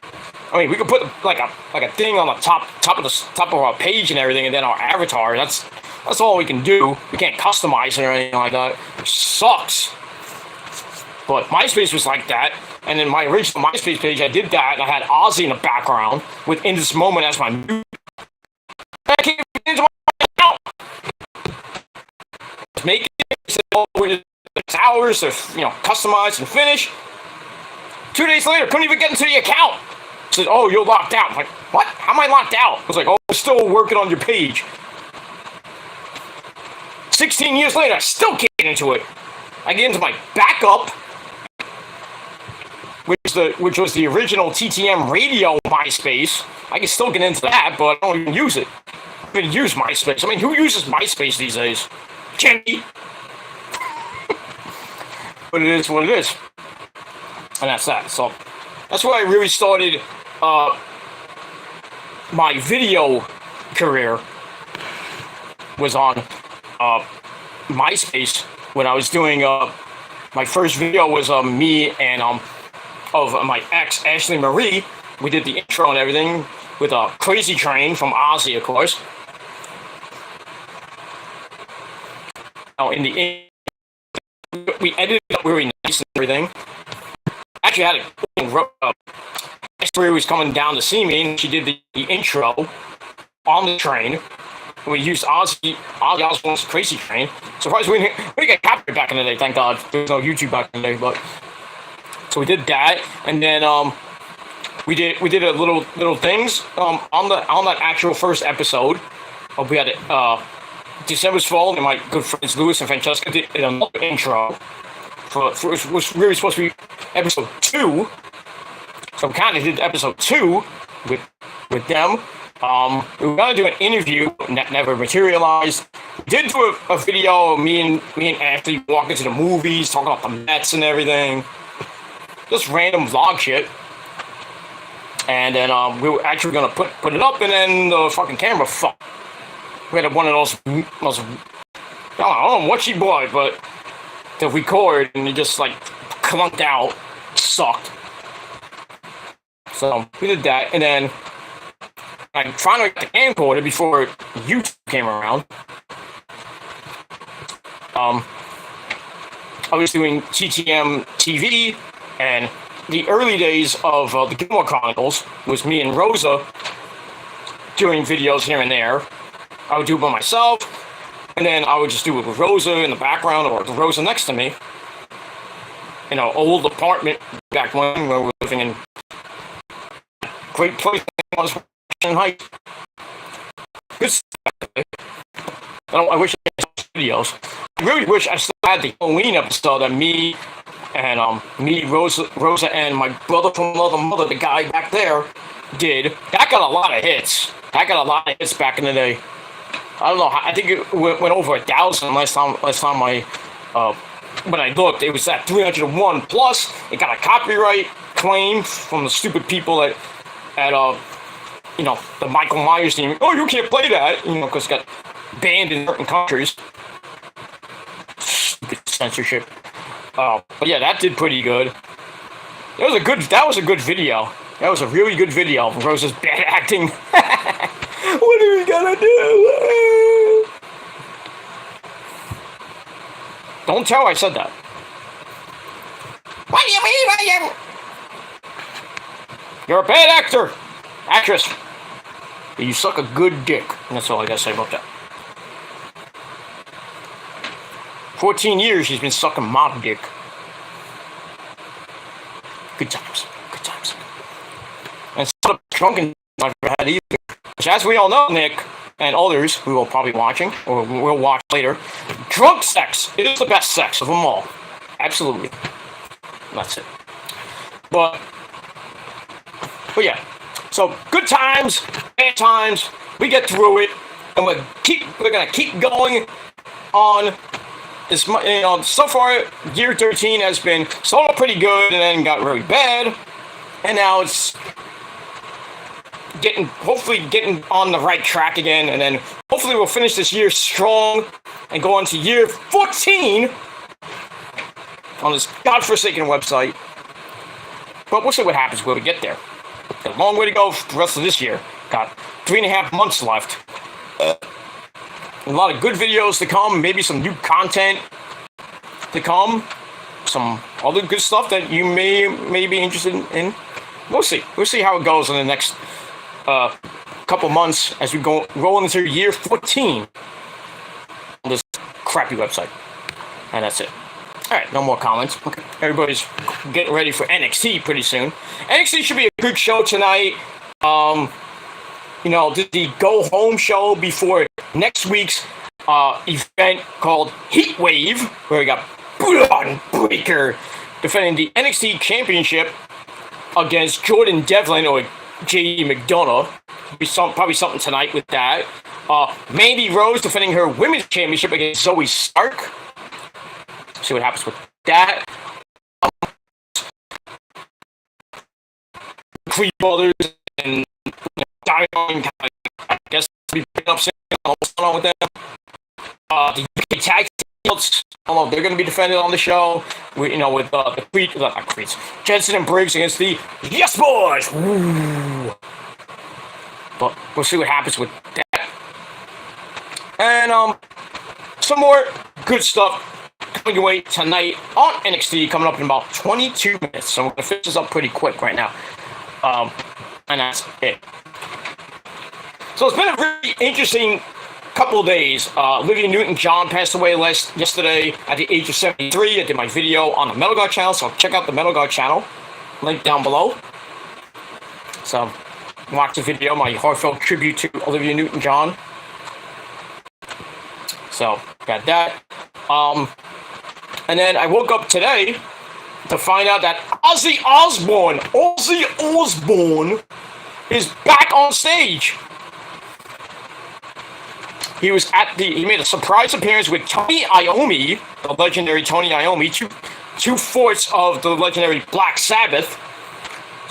Speaker 1: I mean, we could put like a thing on the top of our page and everything, and then our avatar. That's all we can do. We can't customize it or anything like that. It sucks. But MySpace was like that. And then my original MySpace page, I did that, and I had Ozzy in the background with "In This Moment" as my music. I can't get into my account. Make it with hours to customize and finish. 2 days later, couldn't even get into the account. Said, "Oh, you're locked out." I'm like, what? How am I locked out? I was like, "Oh, I'm still working on your page." 16 years later, I still can't get into it. I get into my backup, which was the original TTM radio MySpace. I can still get into that, but I don't even use it. I don't even use MySpace. I mean, who uses MySpace these days? Jenny. But it is what it is. And that's that. So, that's where I really started my video career, was on MySpace, when I was doing my first video was me and of my ex Ashley Marie. We did the intro and everything with a Crazy Train from Ozzy, of course. Now we edited it up really nice and everything. Actually, I had Ashley was coming down to see me, and she did the intro on the train. We used Ozzy Osbourne's Crazy Train. Surprised we didn't get copyright back in the day, thank God. There was no YouTube back in the day, but so we did that, and then we did a little things on that actual first episode. We had December's Fall, and my good friends Louis and Francesca did another intro. It was really supposed to be episode 2. So we kind of did episode 2 with them. We were gonna do an interview that never materialized. We did do a video of me and Ashley walking to the movies, talking about the Mets and everything. Just random vlog shit. And then we were actually gonna put it up, and then the fucking camera fucked. We had one of those I don't know what she bought, but to record, and it just like clunked out. Sucked. So we did that, and then I'm trying to get the camcorder before YouTube came around. I was doing TTM TV, and the early days of the Gilmore Chronicles was me and Rosa doing videos here and there. I would do it by myself, and then I would just do it with Rosa in the background or with Rosa next to me. In an old apartment back when we were living in great place in Heights. Good stuff. I wish I had videos. I really wish I still had the Halloween episode that me, Rosa, and my brother from another mother, the guy back there, did. That got a lot of hits. Back in the day. I don't know. I think it went over 1,000 last time when I looked. It was at 301 plus. It got a copyright claim from the stupid people at the Michael Myers team. Oh, you can't play that, because it got banned in certain countries. Stupid censorship. But yeah, that did pretty good. That was a good video. That was a really good video of Rosa's bad acting. What are we gonna do? Don't tell her I said that. What do you mean I am? You're a bad actress. You suck a good dick. And that's all I gotta say about that. 14 years she's been sucking my dick. Good times. And it's not a drunken I've ever had either. Which, as we all know, Nick, and others who will probably be watching, or will watch later, drunk sex is the best sex of them all. Absolutely. That's it. But yeah. So, good times, bad times, we get through it, and we're gonna keep going on. This, so far, year 13 has been sort of pretty good, and then got really bad, and now it's hopefully getting on the right track again, and then hopefully we'll finish this year strong and go on to year 14 on this godforsaken website. But we'll see what happens when we get there. Got a long way to go for the rest of this year. Got 3.5 months left. A lot of good videos to come, maybe some new content to come, some other good stuff that you may be interested in. We'll see. We'll see how it goes in the next couple months as we roll into year 14 on this crappy website. And that's it. Alright, no more comments. Okay. Everybody's getting ready for NXT pretty soon. NXT should be a good show tonight. The go home show before next week's event called Heat Wave, where we got Braun Breaker defending the NXT Championship against Jordan Devlin or J.D. McDonough. Probably something tonight with that. Mandy Rose defending her Women's Championship against Zoe Stark. See what happens with that. Creed Brothers and Diamond, I guess, be picking up what's going on with them. The UK Tag Teams, I don't know if they're going to be defended on the show. With the Creeds, Jensen and Briggs against the Yes Boys. Woo. But we'll see what happens with that. And some more good stuff coming your way tonight on NXT, coming up in about 22 minutes. So we're going to finish this up pretty quick right now. And that's it. So it's been a really interesting couple of days. Olivia Newton-John passed away yesterday at the age of 73. I did my video on the Metal God channel, so check out the Metal God channel. Link down below. So watch the video, my heartfelt tribute to Olivia Newton-John. So got that. And then I woke up today to find out that Ozzy Osbourne is back on stage. He made a surprise appearance with Tony Iommi, the legendary Tony Iommi, two-fourths of the legendary Black Sabbath.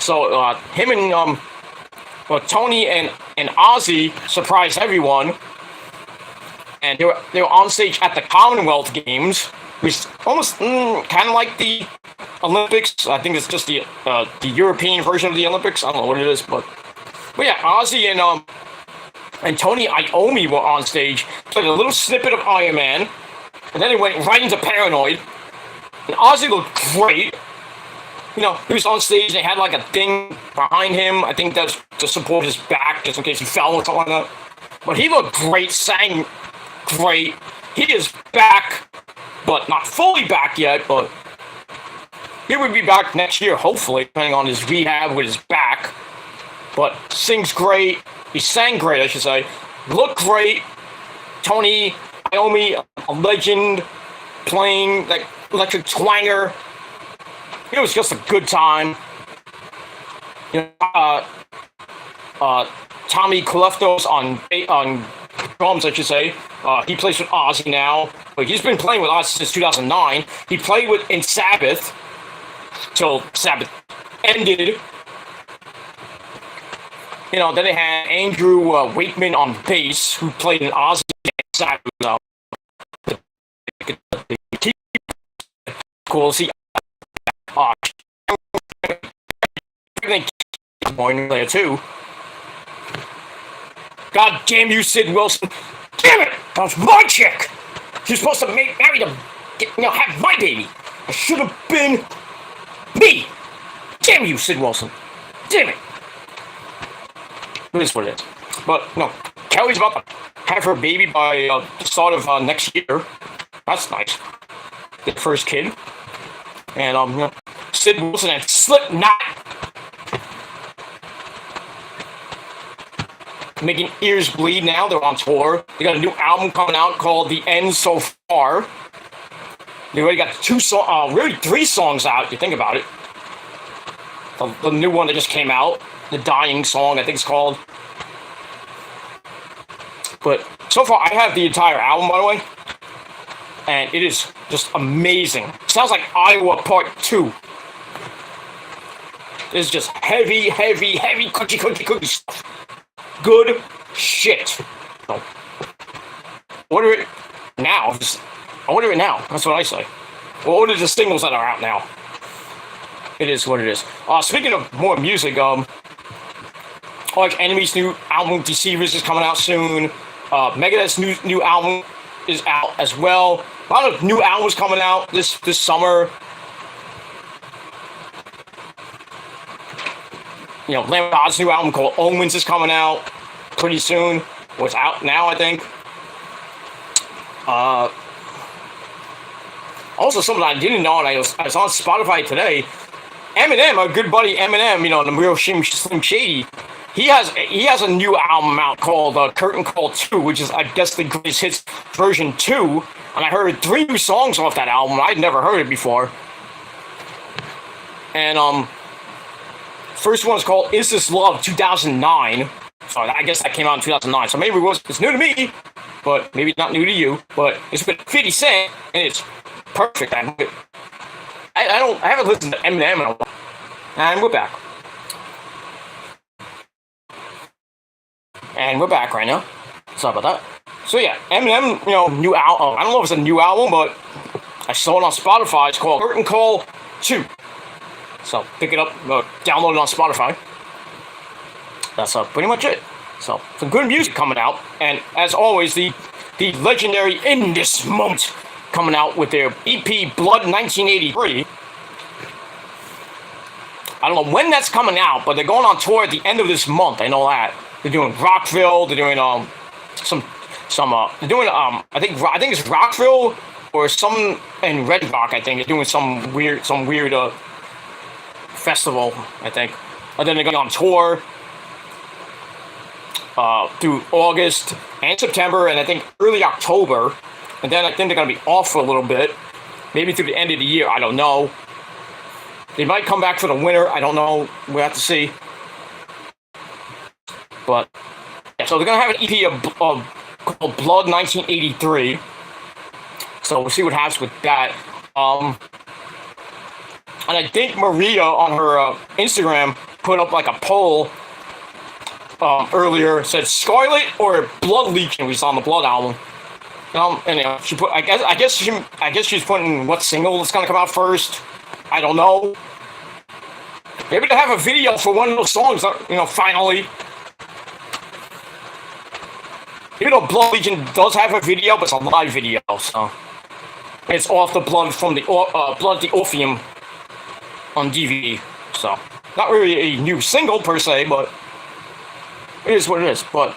Speaker 1: So him and Tony and Ozzy surprised everyone, and they were on stage at the Commonwealth Games, which is almost kind of like the Olympics. I think it's just the European version of the Olympics. I don't know what it is, but yeah, Ozzy and Tony Iommi were on stage, played a little snippet of Iron Man, and then he went right into Paranoid. And Ozzy looked great. He was on stage and they had like a thing behind him. I think that's to support his back, just in case he fell or something like that. But he looked great, sang great. He is back, but not fully back yet, but he will be back next year, hopefully, depending on his rehab with his back. But sings great. He sang great, I should say. Looked great. Tony Iommi, a legend, playing like electric twanger. It was just a good time. Tommy Kaleftos on drums, I should say. He plays with Ozzy now, but he's been playing with Ozzy since 2009. He played in Sabbath till Sabbath ended. Then they had Andrew Wakeman on bass, who played in Ozzy and Sabbath. Cool. See, morning there too. God damn you, Sid Wilson! Damn it! That was my chick. She's supposed to marry to have my baby. It should have been me. Damn you, Sid Wilson! Damn it! It is what it is. But no, Kelly's about to have her baby by the start of next year. That's nice. The first kid. And Sid Wilson and Slipknot making ears bleed now. They're on tour. They got a new album coming out called The End So Far. They already got really 3 songs out, if you think about it. The new one that just came out, The Dying Song, I think it's called. But so far, I have the entire album, by the way. And it is just amazing. Sounds like Iowa Part 2. It's just heavy, cookie stuff. Good shit. So, order it now. Just order it now. That's what I say. Well, order the singles that are out now. It is what it is. Speaking of more music, Arch Enemy's new album, Deceivers, is coming out soon. Megadeth's new album is out as well. A lot of new albums coming out this summer. Lamb of God's new album called Omens is coming out pretty soon. Well, it's out now, I think. Also, something I didn't know, and I was on Spotify today. Eminem, our good buddy Eminem, the real Slim Shady, he has a new album out called Curtain Call 2, which is, I guess, the Greatest Hits version 2. And I heard 3 new songs off that album. I'd never heard it before. And first one is called Is This Love 2009. So I guess that came out in 2009. So maybe it's new to me, but maybe not new to you. But it's been 50 Cent, and it's perfect. I haven't listened to Eminem in a while. And we're back. And we're back right now. Sorry about that. So yeah, Eminem, new album. I don't know if it's a new album, but I saw it on Spotify. It's called Curtain Call 2. So pick it up, download it on Spotify. That's pretty much it. So some good music coming out, and as always, the legendary In This Moment coming out with their EP Blood 1983. I don't know when that's coming out, but they're going on tour at the end of this month. I know that. They're doing Rockville. They're doing they're doing I think it's Rockville or some in Red Rock. I think they're doing some weird festival. I think, and then they're going on tour through August and September, and I think early October, and then I think they're going to be off for a little bit, maybe through the end of the year. I don't know. They might come back for the winter. I don't know. We'll have to see. But yeah, so they're gonna have an EP of called Blood 1983. So we'll see what happens with that. And I think Maria on her Instagram put up like a poll earlier. Said Scarlet or Blood Legion was on the Blood album. And she put. I guess she's putting what single is gonna come out first. I don't know. Maybe to have a video for one of those songs. Finally. Even though Blood Legion does have a video, but it's a live video, so it's off the blood from the Blood the Orpheum on DVD. So not really a new single per se, but it is what it is. But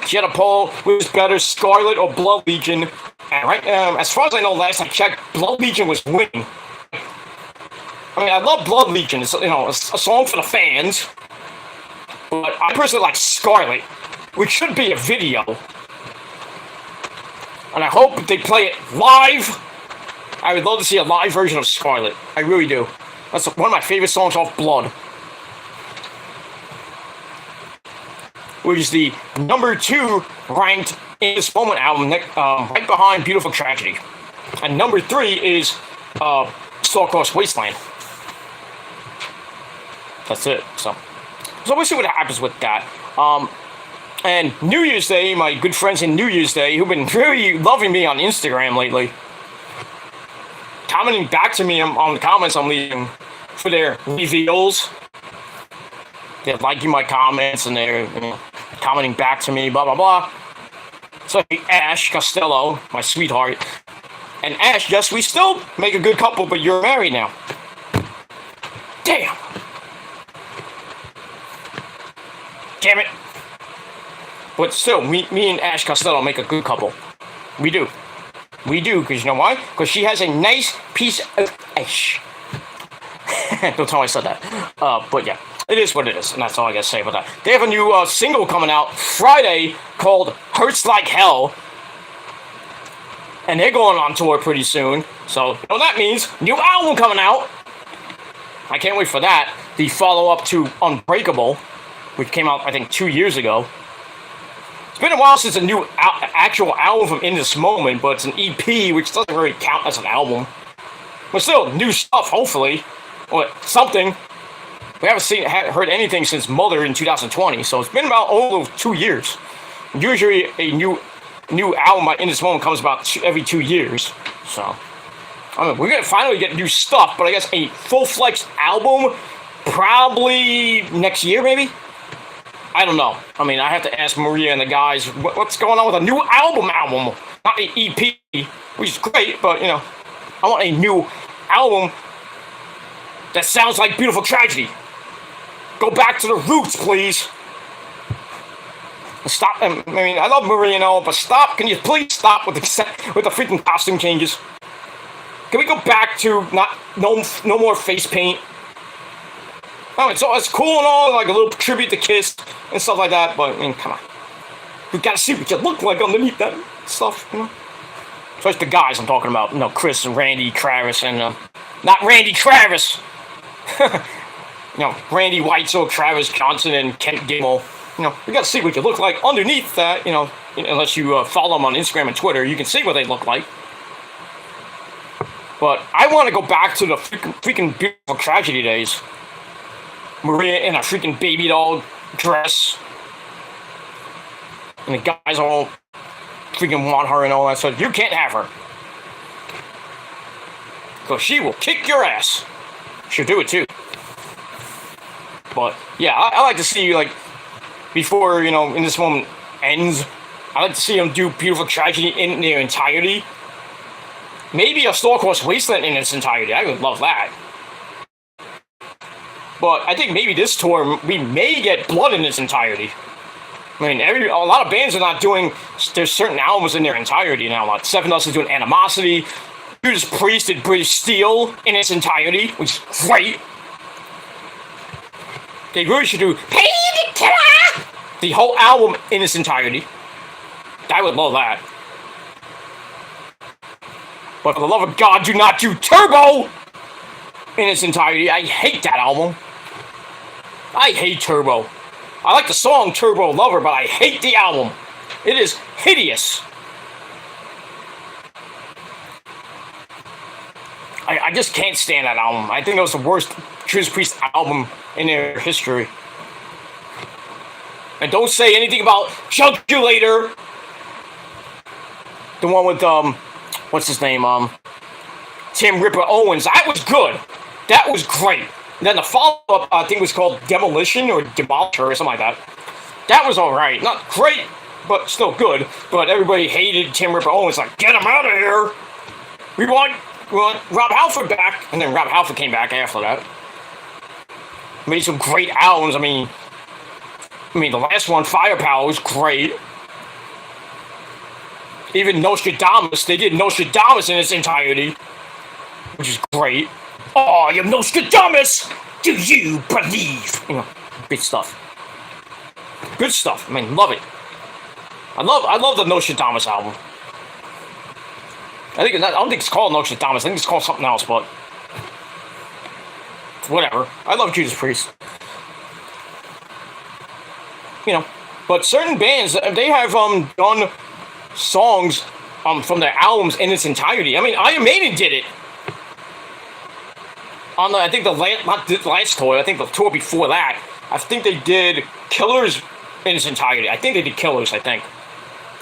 Speaker 1: she had a poll: which is better, Scarlet or Blood Legion? And right now, as far as I know, last I checked, Blood Legion was winning. I mean, I love Blood Legion. It's a song for the fans, but I personally like Scarlet, which should be a video. And I hope they play it live. I would love to see a live version of Scarlet. I really do. That's one of my favorite songs off Blood. Which is the number 2 ranked in this moment album, right behind Beautiful Tragedy. And number 3 is Star-Crossed Wasteland. That's it. So we'll see what happens with that. And New Year's Day, my good friends in New Year's Day, who've been really loving me on Instagram lately, commenting back to me on the comments I'm leaving for their reveals. They're liking my comments and they're commenting back to me, blah, blah, blah. So Ash Costello, my sweetheart. And Ash, yes, we still make a good couple, but you're married now. Damn. Damn it. But still, me and Ash Costello make a good couple. We do. We do, because you know why? Because she has a nice piece of ash. Don't tell me I said that. But yeah, it is what it is, and that's all I gotta say about that. They have a new single coming out Friday called Hurts Like Hell. And they're going on tour pretty soon. So, you know what that means? New album coming out. I can't wait for that. The follow-up to Unbreakable, which came out, I think, 2 years ago. It's been a while since a new actual album from In This Moment, but it's an EP, which doesn't really count as an album. But still, new stuff, hopefully. Or something. We haven't heard anything since Mother in 2020, so it's been about over 2 years. Usually, a new album by In This Moment comes about every 2 years. So, I mean, we're gonna finally get new stuff, but I guess a full-fledged album probably next year, maybe? I don't know. I mean, I have to ask Maria and the guys what's going on with a new album, not an EP, which is great, but I want a new album that sounds like Beautiful Tragedy. Go back to the roots, please. Stop. I mean, I love Maria and all, but stop. Can you please stop with the freaking costume changes? Can we go back to no more face paint? Oh, it's cool and all, like a little tribute to Kiss and stuff like that, but, I mean, come on. We gotta see what you look like underneath that stuff, So it's the guys I'm talking about, Chris and Randy Travis and, not Randy Travis! Randy Whitesell, Travis Johnson, and Kent Gimel. We gotta see what you look like underneath that, unless you follow them on Instagram and Twitter, you can see what they look like. But I want to go back to the freaking Beautiful Tragedy days. Maria in a freaking baby doll dress. And the guys all freaking want her and all that stuff. You can't have her. Because she will kick your ass. She'll do it too. But, yeah, I like to see, before, In This Moment ends, I like to see them do Beautiful Tragedy in their entirety. Maybe a Star-Crossed Wasteland in its entirety. I would love that. But I think maybe this tour, we may get Blood in its entirety. I mean, a lot of bands are not doing, there's certain albums in their entirety now. Like Seven Dust is doing Animosity. Judas Priest did British Steel in its entirety, which is great. They really should do the whole album in its entirety. I would love that. But for the love of God, do not do Turbo in its entirety. I hate that album. I hate Turbo. I like the song Turbo Lover, but I hate the album. It is hideous. I just can't stand that album. I think it was the worst Judas Priest album in their history. And don't say anything about Juggulator. The one with, what's his name? Tim Ripper Owens. That was good. That was great. And then the follow-up, I think, was called Demolition or Demolisher or something like that. That was alright. Not great, but still good. But everybody hated Tim Ripper Owens. Like, get him out of here. We want Rob Halford back. And then Rob Halford came back after that. Made some great albums. I mean, the last one, Firepower, was great. Even Nostradamus, they did Nostradamus in its entirety, which is great. Oh, you're Nostradamus! Do you believe? You know, good stuff. Good stuff. I mean, love it. I love the Nostradamus album. I don't think it's called Nostradamus. I think it's called something else, but whatever. I love Judas Priest. You know, but certain bands, they have done songs from their albums in its entirety. I mean, Iron Maiden did it on I think not the last tour. I think the tour before that. I think they did Killers in its entirety. I think they did Killers. I think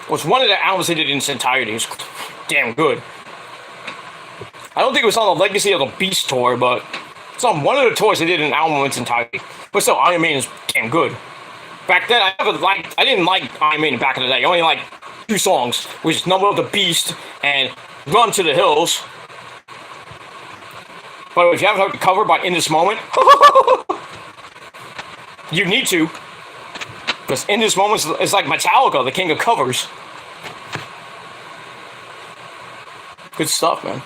Speaker 1: it was one of the albums they did in its entirety. It was damn good. I don't think it was on the Legacy of the Beast tour, but it's on one of the tours they did an album in its entirety. But still, Iron Maiden is damn good. Back then, I didn't like Iron Maiden back in the day. I only liked 2 songs, which is Number of the Beast and Run to the Hills. But if you haven't heard the cover by In This Moment, you need to. Because In This Moment is like Metallica, the king of covers. Good stuff, man.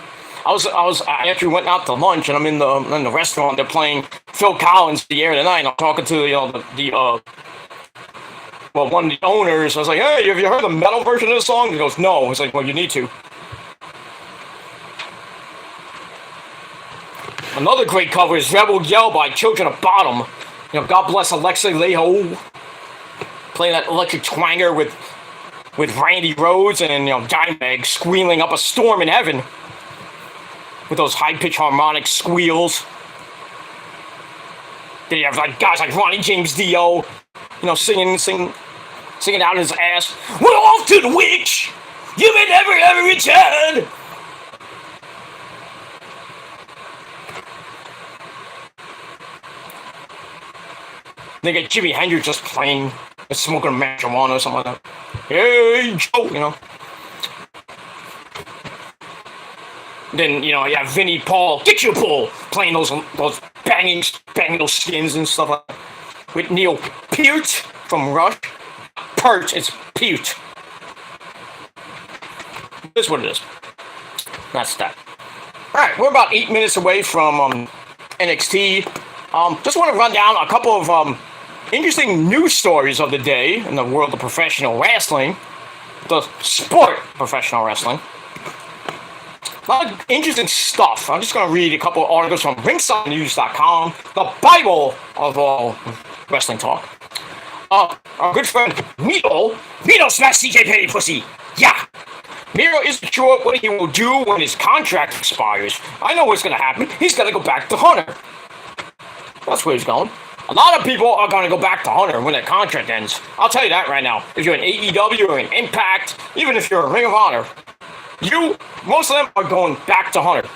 Speaker 1: I was after we went out to lunch and I'm in the restaurant. They're playing Phil Collins, The Air Tonight. And I'm talking to one of the owners. I was like, hey, have you heard the metal version of the song? He goes, no. I was like, well, you need to. Another great cover is Rebel Yell by Children of Bottom. You know, God bless Alexei Leho. Playing that electric twanger with Randy Rhoads and, Dimebag squealing up a storm in heaven. With those high-pitched harmonic squeals. Then you have guys like Ronnie James Dio, singing out his ass. We're off to the witch! You may never ever return! They get Jimi Hendrix just playing, smoking marijuana or something like that. Hey, Joe, Then, you have Vinnie Paul, Get Your Pull, playing those banging those skins and stuff like that. With Neil Peart from Rush. Peart, it's Peart. This is what it is. That's that. Alright, we're about 8 minutes away from NXT. Just want to run down a couple of interesting news stories of the day in the world of professional wrestling. The sport of professional wrestling. A lot of interesting stuff. I'm just going to read a couple of articles from ringsidenews.com, the Bible of all wrestling talk. Our good friend Miro smashed CJ Petty pussy. Yeah. Miro isn't sure what he will do when his contract expires. I know what's going to happen. He's going to go back to Hunter. That's where he's going. A lot of people are going to go back to Hunter when their contract ends. I'll tell you that right now. If you're in AEW or in Impact, even if you're a Ring of Honor, most of them are going back to Hunter.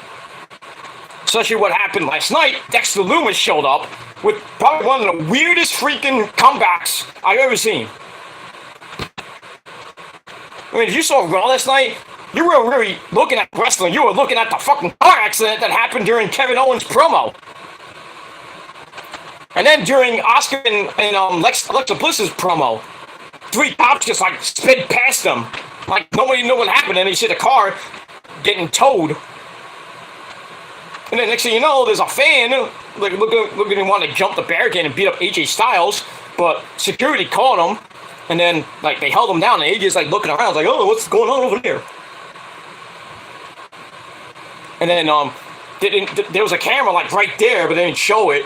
Speaker 1: Especially what happened last night. Dexter Lumis showed up with probably one of the weirdest freaking comebacks I've ever seen. I mean, if you saw Raw last night, you were really looking at wrestling. You were looking at the fucking car accident that happened during Kevin Owens' promo. And then during Oscar and Alexa Bliss's promo, 3 cops just sped past them. Like nobody knew what happened, and they see the car getting towed. And then next thing you know, there's a fan looking to want to jump the barricade and beat up AJ Styles, but security caught him, and then they held him down, and AJ's looking around, oh, what's going on over there? And then there was a camera like right there, but they didn't show it.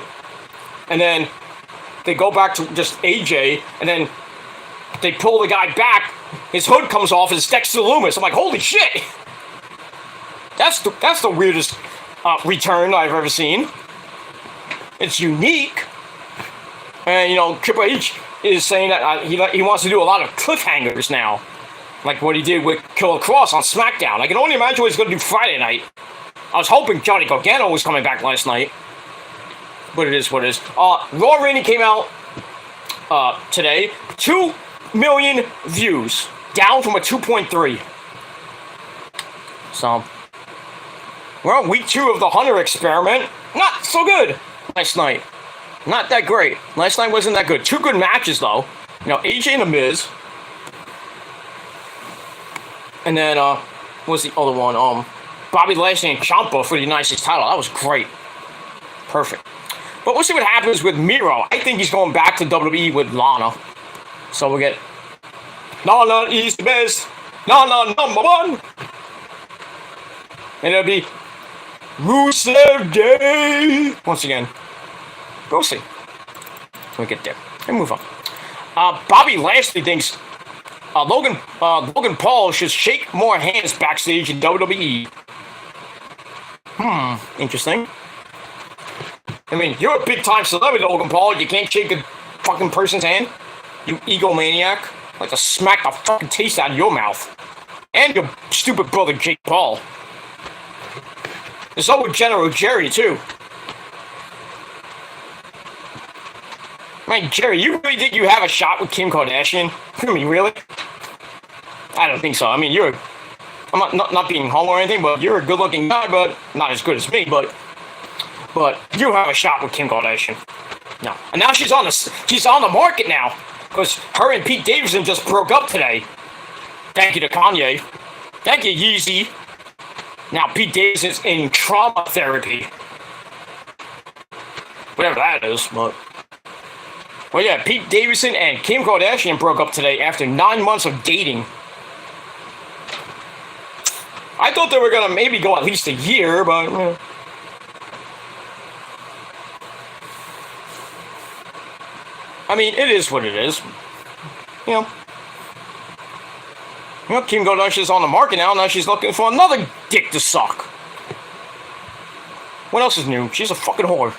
Speaker 1: And then they go back to just AJ, and then they pull the guy back. His hood comes off, and it's Dexter Loomis. I'm like, holy shit! That's the weirdest return I've ever seen. It's unique. And, you know, Triple H is saying that he wants to do a lot of cliffhangers now. Like what he did with Killer Cross on SmackDown. I can only imagine what he's going to do Friday night. I was hoping Johnny Gargano was coming back last night. But it is what it is. Raw Rainy came out today. 2 million views. Down from a 2.3. So, we're on week 2 of the Hunter experiment. Not so good last night. Not that great. Last night wasn't that good. 2 good matches, though. You know, AJ and The Miz. And then, what was the other one? Bobby Lashley and Ciampa for the United States title. That was great. Perfect. But we'll see what happens with Miro. I think he's going back to WWE with Lana. So we'll get Lana is the best. Lana number 1. And it'll be Rusev Day. Once again. We'll see. We'll get there. And move on. Bobby Lashley thinks Logan Paul should shake more hands backstage in WWE. Interesting. I mean, you're a big-time celebrity, Logan Paul. You can't shake a fucking person's hand? You egomaniac. I'd like to smack the fucking taste out of your mouth. And your stupid brother, Jake Paul. And so with General Jerry, too. Man, Jerry, you really think you have a shot with Kim Kardashian? I mean, really? I don't think so. I mean, I'm not being homo or anything, but you're a good-looking guy, but not as good as me, but you have a shot with Kim Kardashian. No. And now she's on the market now. Because her and Pete Davidson just broke up today. Thank you to Kanye. Thank you, Yeezy. Now Pete Davidson's in trauma therapy. Whatever that is, but... Well, yeah, Pete Davidson and Kim Kardashian broke up today after 9 months of dating. I thought they were going to maybe go at least a year, but... I mean, it is what it is. You know, Kim Kardashian's on the market now. Now she's looking for another dick to suck. What else is new? She's a fucking whore.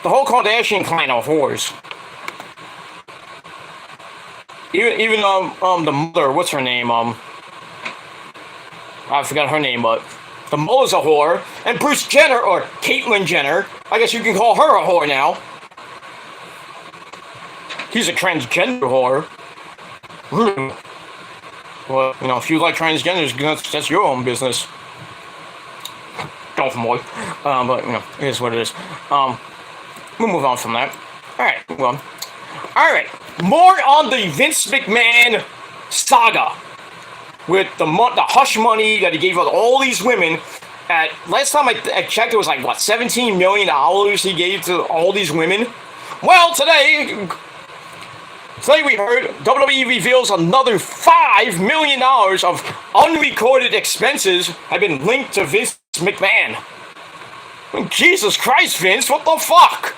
Speaker 1: The whole Kardashian clan are whores. Even the mother, what's her name? I forgot her name, but the mother's a whore. And Bruce Jenner, or Caitlyn Jenner, I guess you can call her a whore now. He's a transgender whore. Well, you know, if you like transgenders, that's your own business. Don't boy. But, you know, it is what it is. We'll move on from that. Alright, move on. Alright, more on the Vince McMahon saga. With the hush money that he gave out all these women. Last time I checked, it was like, what, $17 million he gave to all these women? Well, today we heard WWE reveals another $5 million of unrecorded expenses have been linked to Vince McMahon. I mean, Jesus Christ, Vince, what the fuck?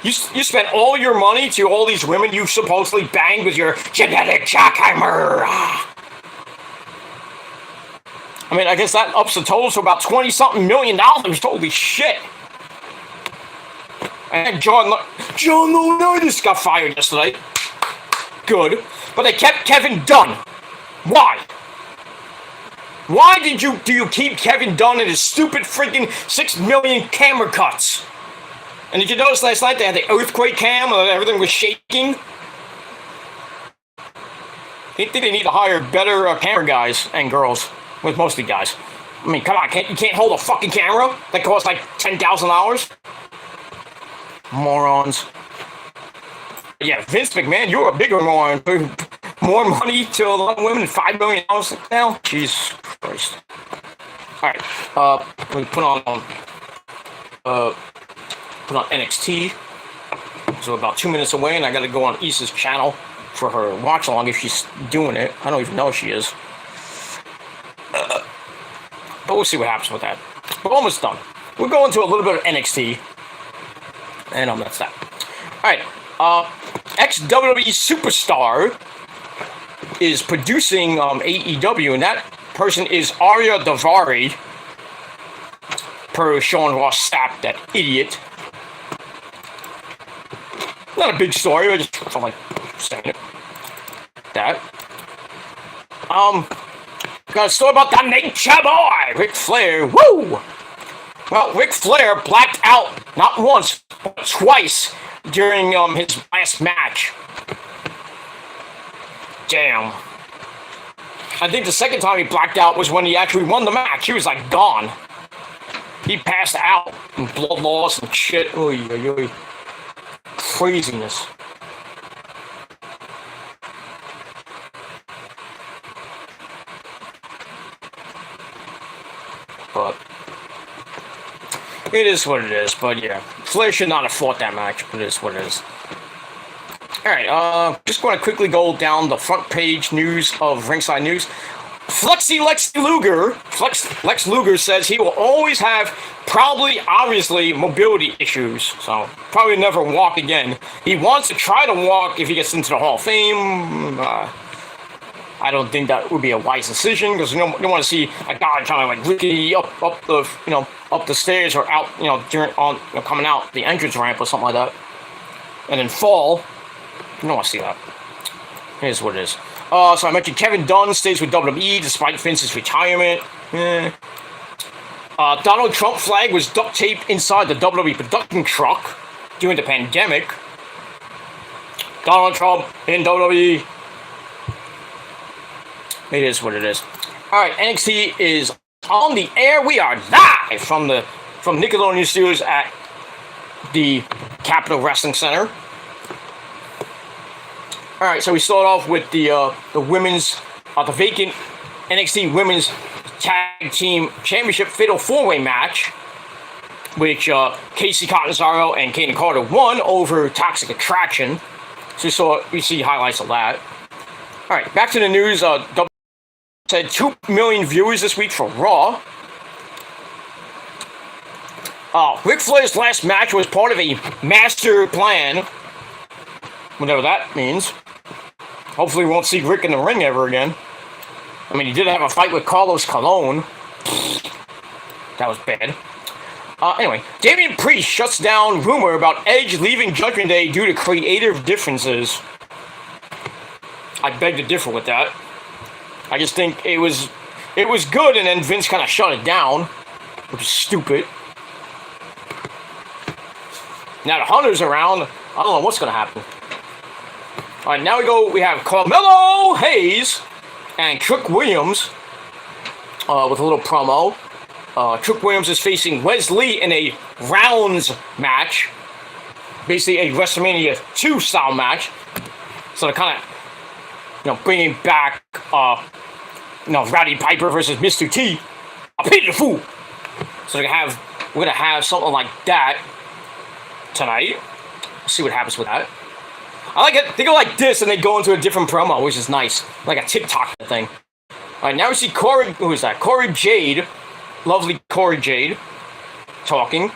Speaker 1: You spent all your money to all these women you supposedly banged with your genetic jackhammer. I mean, I guess that ups the total to about $20-something million. Holy shit. And John Laurinaitis got fired yesterday. Good. But they kept Kevin Dunn. Why? Why do you keep Kevin Dunn and his stupid freaking 6 million camera cuts? And did you notice last night they had the earthquake cam and everything was shaking? I think they need to hire better camera guys and girls. With mostly guys. I mean, come on, you can't hold a fucking camera that costs like $10,000? Morons. Yeah, Vince McMahon, you're a bigger moron. More money to a lot of women, $5 million now? Jesus Christ. Alright, we put on NXT. So about 2 minutes away, and I gotta go on Issa's channel for her watch along if she's doing it. I don't even know if she is. But we'll see what happens with that. We're almost done. We'll go into a little bit of NXT. And that's that. Alright. Ex-WWE superstar is producing AEW, and that person is Arya Davari. Per Sean Ross Sapp, that idiot. Not a big story, I just felt like saying it. That. Got a story about the Nature Boy, Ric Flair. Woo! Well, Ric Flair blacked out not once, but twice during his last match. Damn. I think the second time he blacked out was when he actually won the match. He was like gone. He passed out and blood loss and shit. Oy, oy, oy. Craziness. But it is what it is. But yeah, Flair should not have fought that match, but it is what it is. Alright, just going to quickly go down the front page news of Ringside News. Lex Luger says he will always have obviously, mobility issues. So, probably never walk again. He wants to try to walk if he gets into the Hall of Fame. I don't think that would be a wise decision, because you don't want to see a guy trying to like rickety up the stairs or out, coming out the entrance ramp or something like that, and then fall. You don't want to see that. Here's what it is. So I mentioned Kevin Dunn stays with WWE despite Vince's retirement. Donald Trump flag was duct taped inside the WWE production truck during the pandemic. Donald Trump in WWE. It is what it is. Alright, NXT is on the air. We are live from Nickelodeon Studios at the Capitol Wrestling Center. Alright, so we start off with the women's, the vacant NXT Women's Tag Team Championship Fatal 4-Way match, which Casey Catanzaro and Kaden Carter won over Toxic Attraction. So we see highlights of that. Alright, back to the news. Said 2 million viewers this week for Raw. Ric Flair's last match was part of a master plan, whatever that means. Hopefully we won't see Rick in the ring ever again. I mean, he did have a fight with Carlos Colon. That was bad. Anyway, Damian Priest shuts down rumor about Edge leaving Judgment Day due to creative differences. I beg to differ with that. I just think it was good, and then Vince kind of shut it down, which is stupid. Now the Hunter's around. I don't know what's going to happen. All right, now we have Carmelo Hayes and Trick Williams with a little promo. Trick Williams is facing Wesley in a rounds match, basically a WrestleMania 2 style match. So they're kind of, bringing back, Rowdy Piper versus Mr. T. I pity the fool. So we're gonna have something like that tonight. Let's see what happens with that. I like it. They go like this, and they go into a different promo, which is nice, like a TikTok thing. All right, now we see Corey. Who is that? Corey Jade, lovely Corey Jade, talking.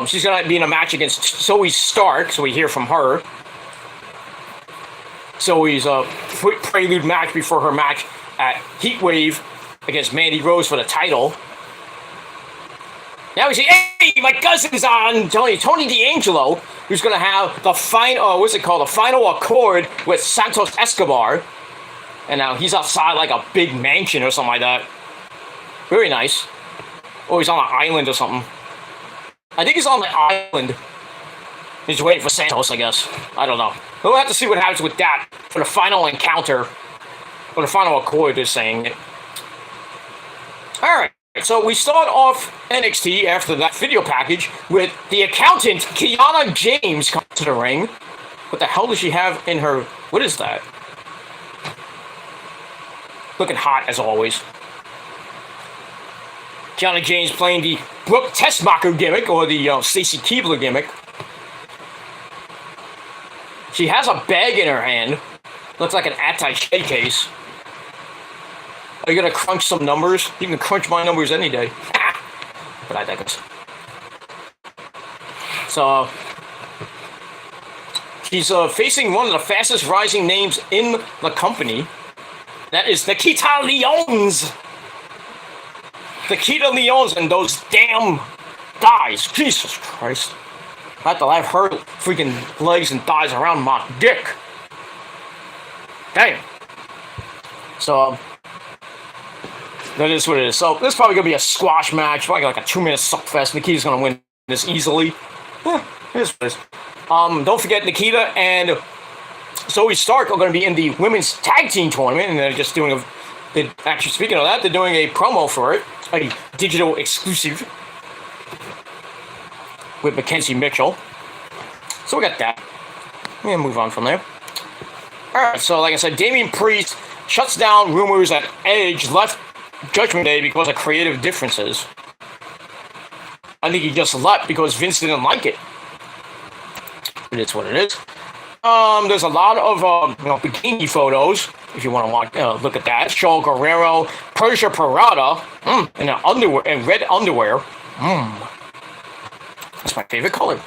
Speaker 1: She's gonna be in a match against Zoe Stark, so we hear from her. Zoe's prelude match before her match at Heatwave against Mandy Rose for the title. Now we see, hey, my cousin's on, Tony D'Angelo, who's going to have the final, the final accord with Santos Escobar. And now he's outside like a big mansion or something like that. Very nice. Or he's on an island or something. I think he's on the island. He's waiting for Santos, I guess. I don't know. We'll have to see what happens with that for the final encounter. Or the final accord is saying it. Alright. So we start off NXT after that video package with the accountant, Kiana James, coming to the ring. What the hell does she have in her... What is that? Looking hot, as always. Kiana James playing the Brooke Tessmacher gimmick, or the Stacy Keibler gimmick. She has a bag in her hand. Looks like an attaché case. Are you gonna crunch some numbers? You can crunch my numbers any day. But I digress. So, she's facing one of the fastest rising names in the company. That is Nikita Lyons. Nikita Lyons and those damn thighs. Jesus Christ. I have to have her freaking legs and thighs around my dick. Damn. So, that is what it is. So, this is probably going to be a squash match. Probably like a 2-minute suckfest. Nikita's going to win this easily. Yeah, it is what it is. Don't forget, Nikita and Zoe Stark are going to be in the women's tag team tournament. And they're just doing actually, speaking of that, they're doing a promo for it. A digital exclusive. With Mackenzie Mitchell. So we got that. We're gonna move on from there. Alright, so like I said, Damian Priest shuts down rumors that Edge left Judgment Day because of creative differences. I think he just left because Vince didn't like it. It is what it is. There's a lot of bikini photos if you want to look at that. Shaul Guerrero, Persia Parada, in red underwear. That's my favorite color.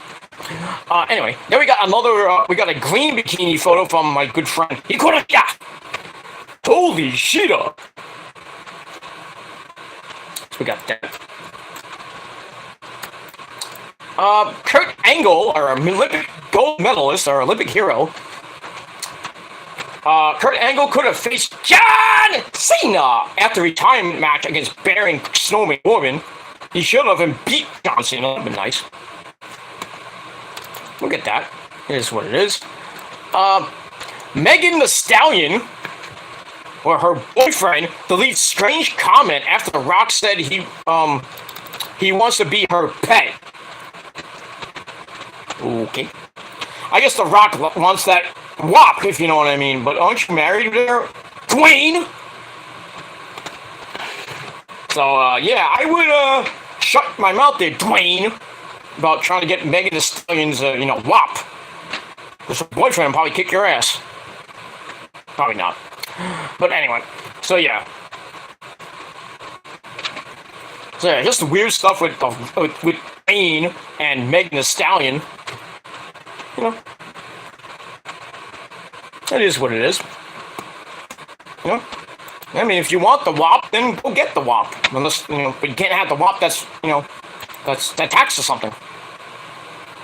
Speaker 1: Anyway, then we got we got a green bikini photo from my good friend Hikoroya. Holy shit! So we got that. Kurt Angle, our Olympic gold medalist, our Olympic hero. Kurt Angle could have faced John Cena after retirement match against Baron Strowman Corbin. He should have and beat John Cena. That would have been nice. Look at that. It is what it is. Megan Thee Stallion, or her boyfriend, deletes strange comment after The Rock said he wants to be her pet. Okay. I guess The Rock wants that wop, if you know what I mean. But aren't you married there, Dwayne? So, yeah, I would, shut my mouth there, Dwayne, about trying to get Megan Thee Stallion's, wop. Because her boyfriend will probably kick your ass. Probably not. But anyway, so yeah. So yeah, just weird stuff with Dwayne and Megan Thee Stallion. You know, it is what it is. You know, I mean, if you want the WAP, then go get the WAP. Unless, but you can't have the WAP that's taxed or something.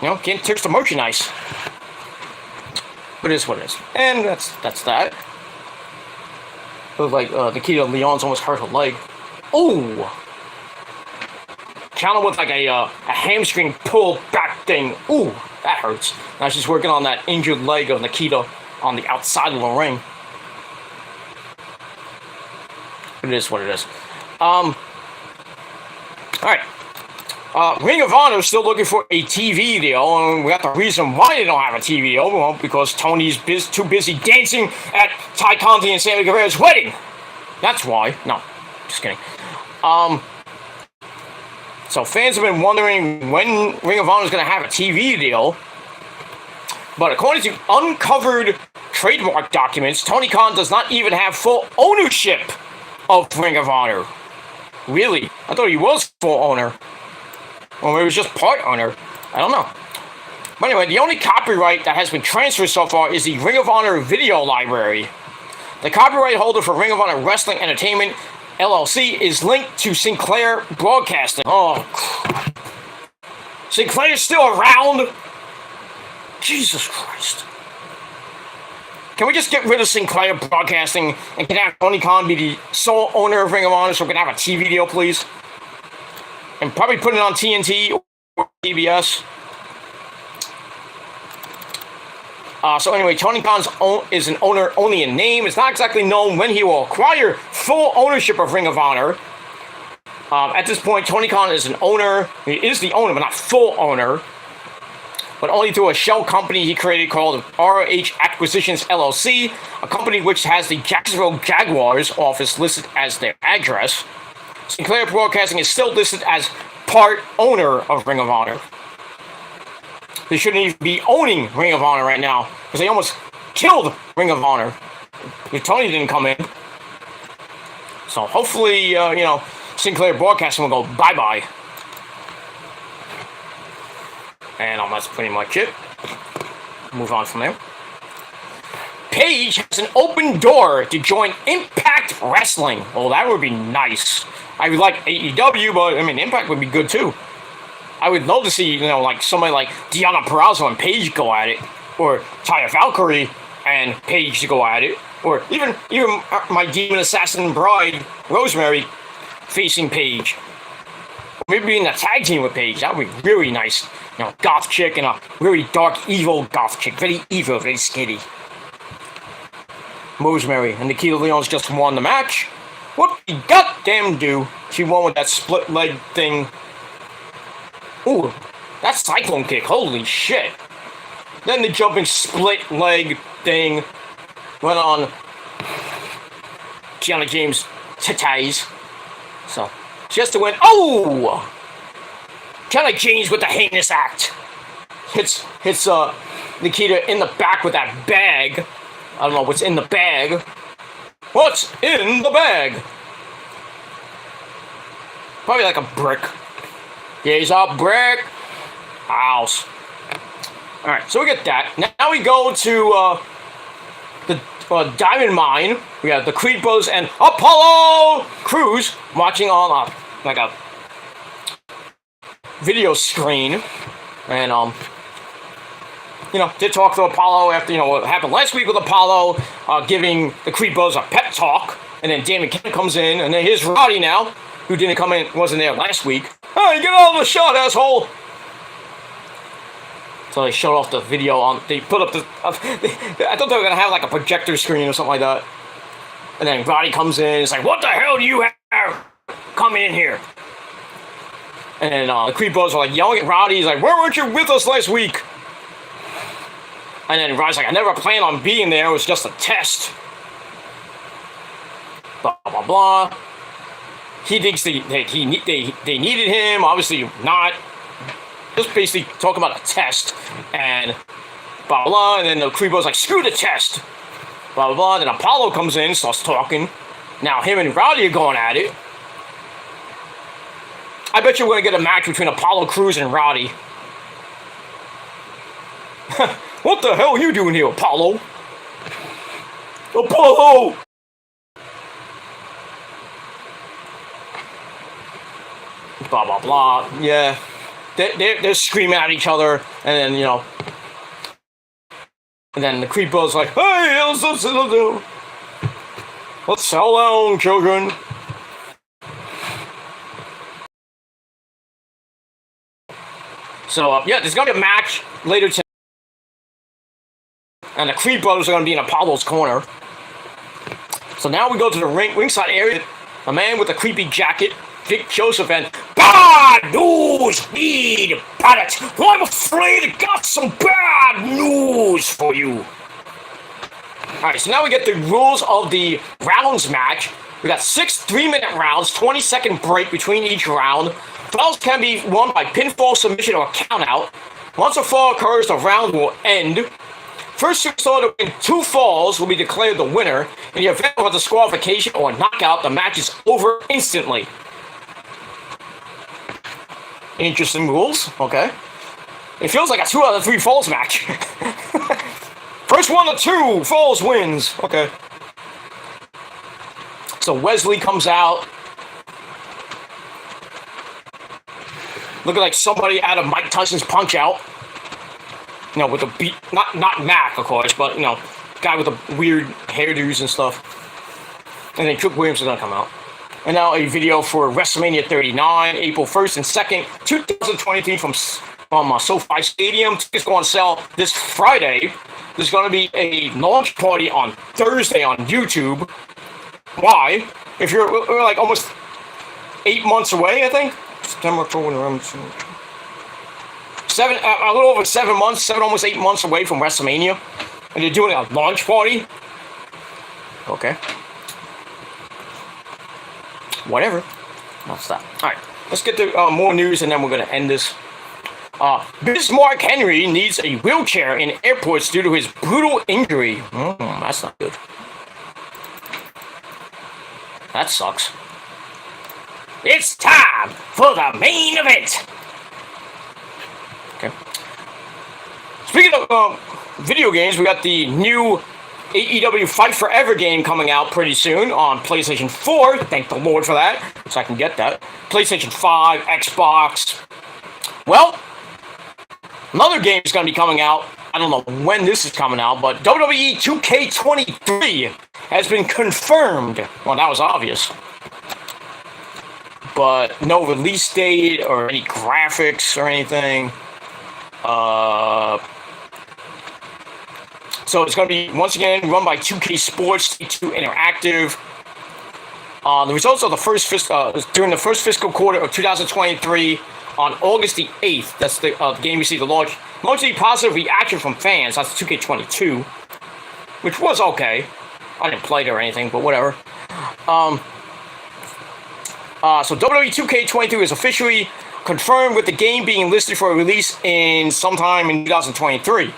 Speaker 1: Can't touch the merchandise. But it is what it is. And that's that. Looks like Nikita Lyons almost hurt her leg. Oh! Counter with like a hamstring pull back thing. Ooh, that hurts. Now she's working on that injured leg of Nikita on the outside of the ring. It is what it is. Alright. Ring of Honor is still looking for a TV deal, and we got the reason why they don't have a TV deal. Well, because Tony's too busy dancing at Ty Conti and Sammy Guevara's wedding. That's why. No, just kidding. So fans have been wondering when Ring of Honor is going to have a TV deal. But according to uncovered trademark documents, Tony Khan does not even have full ownership of Ring of Honor. Really? I thought he was full owner. Or maybe it was just part owner. I don't know. But anyway, the only copyright that has been transferred so far is the Ring of Honor video library. The copyright holder for Ring of Honor Wrestling Entertainment, LLC, is linked to Sinclair Broadcasting. Oh, crap. Sinclair's still around? Jesus Christ. Can we just get rid of Sinclair Broadcasting and can have Tony Khan be the sole owner of Ring of Honor so we can have a TV deal, please? And probably put it on TNT or TBS. So anyway, Tony Khan is an owner only in name. It's not exactly known when he will acquire full ownership of Ring of Honor. At this point, Tony Khan is an owner. He is the owner, but not full owner. But only through a shell company he created called RH Acquisitions LLC, a company which has the Jacksonville Jaguars office listed as their address. Sinclair Broadcasting is still listed as part owner of Ring of Honor. They shouldn't even be owning Ring of Honor right now, because they almost killed Ring of Honor if Tony didn't come in. So hopefully, Sinclair Broadcasting will go bye-bye. And that's pretty much it. Move on from there. Paige has an open door to join Impact Wrestling. Oh, that would be nice. I would like AEW, but I mean, Impact would be good too. I would love to see, like somebody like Deonna Purrazzo and Paige go at it, or Taya Valkyrie and Paige to go at it, or even my Demon Assassin bride Rosemary facing Paige. Maybe being a tag team with Paige. That would be really nice. Goth chick and a really dark, evil goth chick. Very evil, very scary. Rosemary and Nikita Lyons just won the match. What the goddamn do? She won with that split leg thing. Ooh, that cyclone kick. Holy shit. Then the jumping split leg thing went on Kiana James' titties. So, she has to win. Oh! Kiana James with the heinous act. Hits Nikita in the back with that bag. I don't know what's in the bag. What's in the bag? Probably like a brick. Here's a brick house. Alright, so we get that. Now we go to the Diamond Mine. We have the Creed Bros and Apollo Crews watching on like a video screen. And they talk to Apollo after, what happened last week with Apollo, giving the Creed Bros a pep talk. And then Damon Kemp comes in, and then here's Roddy now, who didn't come in, wasn't there last week. Hey, get out of the shot, asshole! So they showed off the video they put up I thought they were going to have like a projector screen or something like that. And then Roddy comes in, it's like, what the hell do you have coming in here? And then the Creed Bros are like yelling at Roddy, he's like, where weren't you with us last week? And then Roddy's like, I never planned on being there, it was just a test. Blah, blah, blah. He thinks they needed him, obviously not. Just basically talking about a test, and blah, blah, blah, and then the Creed Bros like, screw the test. Blah, blah, blah, then Apollo comes in, starts talking. Now him and Roddy are going at it. I bet you're going to get a match between Apollo Crews and Roddy. What the hell are you doing here, Apollo? Apollo! Blah, blah, blah. Yeah. They're screaming at each other, and then, and then the Creed Bros like, hey, let's settle down, children. So, there's going to be a match later tonight. And the Creed Brothers are going to be in Apollo's corner. So now we go to the ringside area. A man with a creepy jacket, Vic Joseph, and bad news, need product. I'm afraid I got some bad news for you. Alright, so now we get the rules of the rounds match. We got 6 3-minute rounds, 20-second break between each round. Falls can be won by pinfall, submission, or countout. Once a fall occurs, the round will end. First superstar to win 2 falls will be declared the winner. In the event of a disqualification or knockout, the match is over instantly. Interesting rules, okay. It feels like a 2 out of 3 falls match. First 1 to 2 falls wins, okay. So Wesley comes out. Looking like somebody out of Mike Tyson's Punch-Out. With a beat, not Mac, of course, but, guy with the weird hairdos and stuff. And then Trick Williams is gonna come out. And now a video for WrestleMania 39, April 1st and 2nd, 2023 from SoFi Stadium. Tickets go on sale this Friday. There's gonna be a launch party on Thursday on YouTube. Why? If we're like almost 8 months away, I think. September, October, November. A little over 7 months, almost 8 months away from WrestleMania, and they're doing a launch party. Okay. Whatever. That's that. All right, let's get to more news, and then we're gonna end this. Bismarck Henry needs a wheelchair in airports due to his brutal injury. That's not good. That sucks.
Speaker 2: It's time for the main event.
Speaker 1: Okay. Speaking of video games, we got the new AEW Fight Forever game coming out pretty soon on PlayStation 4. Thank the Lord for that, so I can get that. PlayStation 5, Xbox. Well, another game is going to be coming out. I don't know when this is coming out, but WWE 2K23 has been confirmed. Well, that was obvious. But no release date or any graphics or anything. So it's going to be, once again, run by 2K Sports, 2 Interactive. The results of the during the first fiscal quarter of 2023 on August the 8th. That's the game received the largely positive reaction from fans. That's 2K22, which was okay. I didn't play it or anything, but whatever. So WWE 2K23 is officially confirmed with the game being listed for a release in sometime in 2023.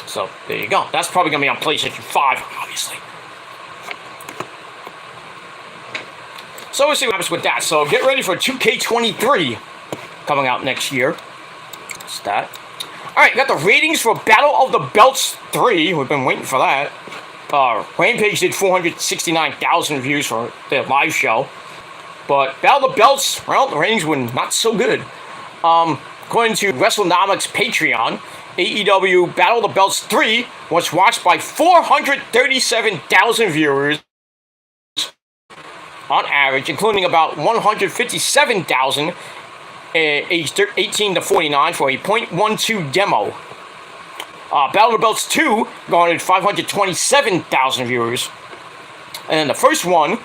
Speaker 1: So, there you go. That's probably going to be on PlayStation 5, obviously. So, we'll see what happens with that. So, get ready for 2K23 coming out next year. That's that. Alright, got the ratings for Battle of the Belts 3. We've been waiting for that. Rampage did 469,000 views for their live show. But Battle of the Belts, well, the ratings were not so good. According to WrestleNomics Patreon, AEW Battle of the Belts 3 was watched by 437,000 viewers on average, including about 157,000 aged 18 to 49 for a .12 demo. Battle of the Belts 2 garnered 527,000 viewers. And then the first one,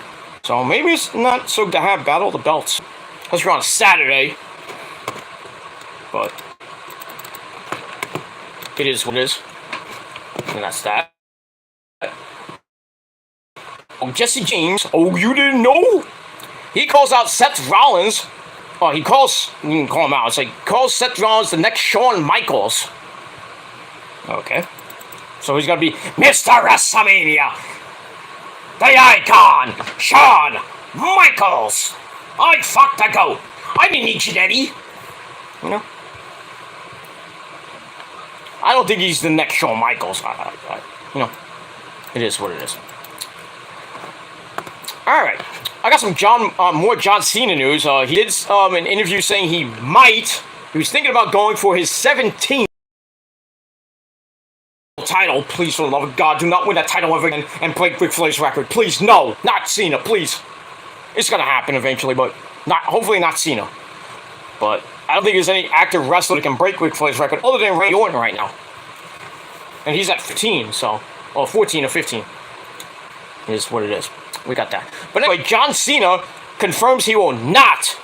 Speaker 1: so maybe it's not so good to have Battle of the Belts. Unless you're on a Saturday. But it is what it is. And that's that. Oh, Jesse James. Oh, you didn't know? He calls out Seth Rollins. Oh, you can call him out. It's like, calls Seth Rollins the next Shawn Michaels. Okay. So he's gonna be Mr. WrestleMania. The icon, Shawn Michaels. I fucked the goat. I didn't eat you, Daddy. You know? I don't think he's the next Shawn Michaels. You know, it is what it is. Alright. I got some more John Cena news. He did an interview saying he was thinking about going for his 17th title. Please, for the love of God, do not win that title ever again and break Ric Flair's record. Please, no, not Cena, please. It's gonna happen eventually, but hopefully not Cena. But I don't think there's any active wrestler that can break Ric Flair's record other than Randy Orton right now. And he's at 15, so, 14 or 15. It is what it is. We got that. But anyway, John Cena confirms he will not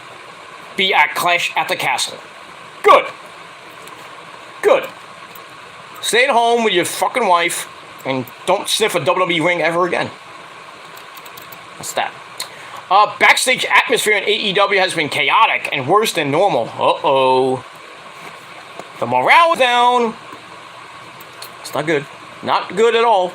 Speaker 1: be at Clash at the Castle. Good. Good. Stay at home with your fucking wife and don't sniff a WWE ring ever again. That's that. Backstage atmosphere in AEW has been chaotic and worse than normal. Uh-oh. The morale is down. It's not good. Not good at all.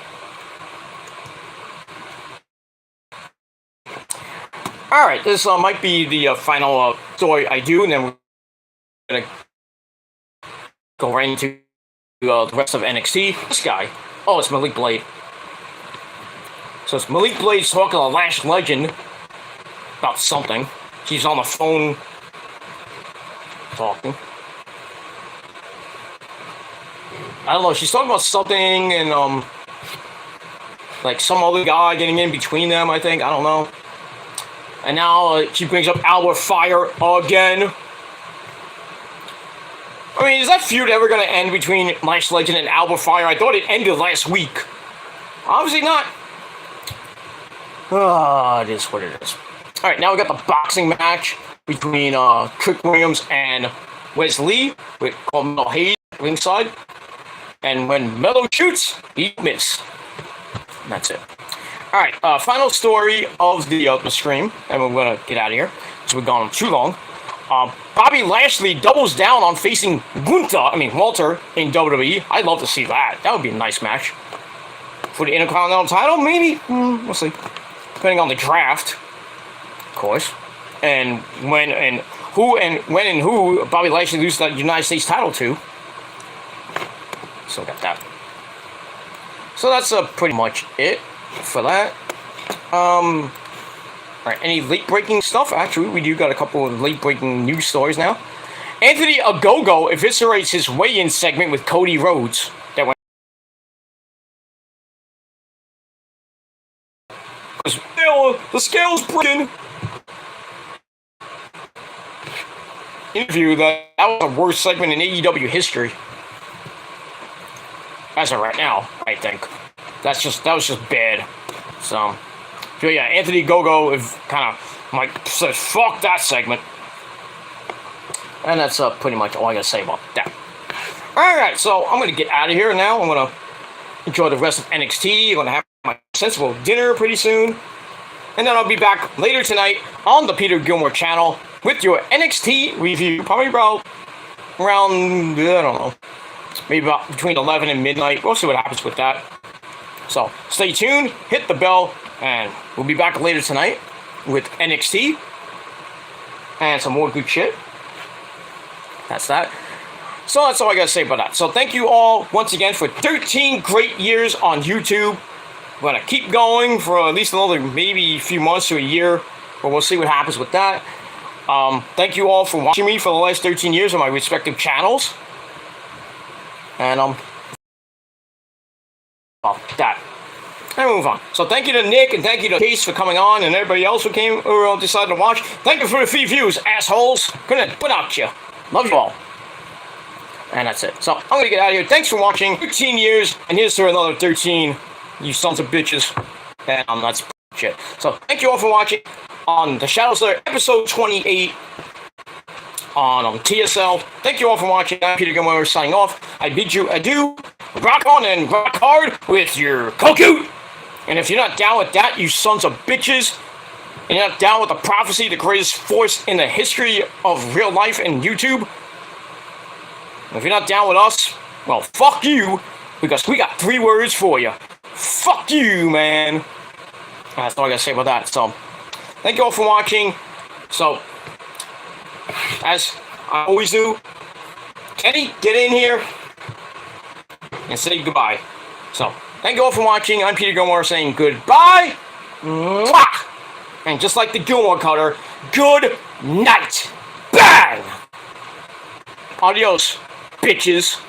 Speaker 1: Alright, this might be the final story I do, and then we're going to go right into the rest of NXT. This guy. Oh, it's Malik Blade. So it's Malik Blade talking to Lash Legend about something. She's on the phone talking. I don't know, she's talking about something and like some other guy getting in between them, I think. I don't know. And now she brings up Albert Fire again. I mean, is that feud ever going to end between Lash Legend and Albert Fire? I thought it ended last week. Obviously not. It is what it is. Alright, now we got the boxing match between Trick Williams and Wes Lee with Carmelo Hayes ringside. And when Melo shoots, he misses. And that's it. Alright, final story of the stream, and we're going to get out of here, because we've gone too long. Bobby Lashley doubles down on facing Walter in WWE. I'd love to see that. That would be a nice match. For the Intercontinental title, maybe? We'll see. depending on the draft, of course, and when and who Bobby Lashley loses the United States title to. So got that. So that's pretty much it for that. Alright, any late breaking stuff? Actually, we do got a couple of late breaking news stories now. Anthony Ogogo eviscerates his weigh-in segment with Cody Rhodes. That went. The scale's breaking. Interview that was the worst segment in AEW history. As of right now, I think. That was just bad. So yeah, Anthony Gogo kind of like says fuck that segment. And that's pretty much all I gotta say about that. Alright, so I'm gonna get out of here now. I'm gonna enjoy the rest of NXT. I'm gonna have my sensible dinner pretty soon. And then I'll be back later tonight on the Peter Gilmore channel with your NXT review. Probably about around, I don't know, maybe about between 11 and midnight. We'll see what happens with that. So stay tuned, hit the bell, and we'll be back later tonight with NXT and some more good shit. That's that. So that's all I gotta say about that. So thank you all once again for 13 great years on YouTube. We're gonna keep going for at least another maybe few months to a year, but we'll see what happens with that. Thank you all for watching me for the last 13 years on my respective channels. And that. And move on. So thank you to Nick and thank you to Case for coming on and everybody else who came or decided to watch. Thank you for the free views, assholes. Couldn't put out you. Love you all. And that's it. So I'm gonna get out of here. Thanks for watching. 13 years, and here's to another 13. You sons of bitches. And that's shit. So thank you all for watching on the Shadow Slayer episode 28 on TSL. Thank you all for watching. I'm Peter Gilmore signing off. I bid you adieu. Rock on and rock hard with your couldnt. And if you're not down with that, you sons of bitches, and you're not down with the prophecy, the greatest force in the history of real life and YouTube, if you're not down with us, well, fuck you, because we got 3 words for you. Fuck you, man. That's all I gotta say about that. So, thank you all for watching. So, as I always do, Kenny, get in here and say goodbye. So, thank you all for watching. I'm Peter Gilmore saying goodbye. Mwah! And just like the Gilmore cutter, good night. Bang! Adios, bitches.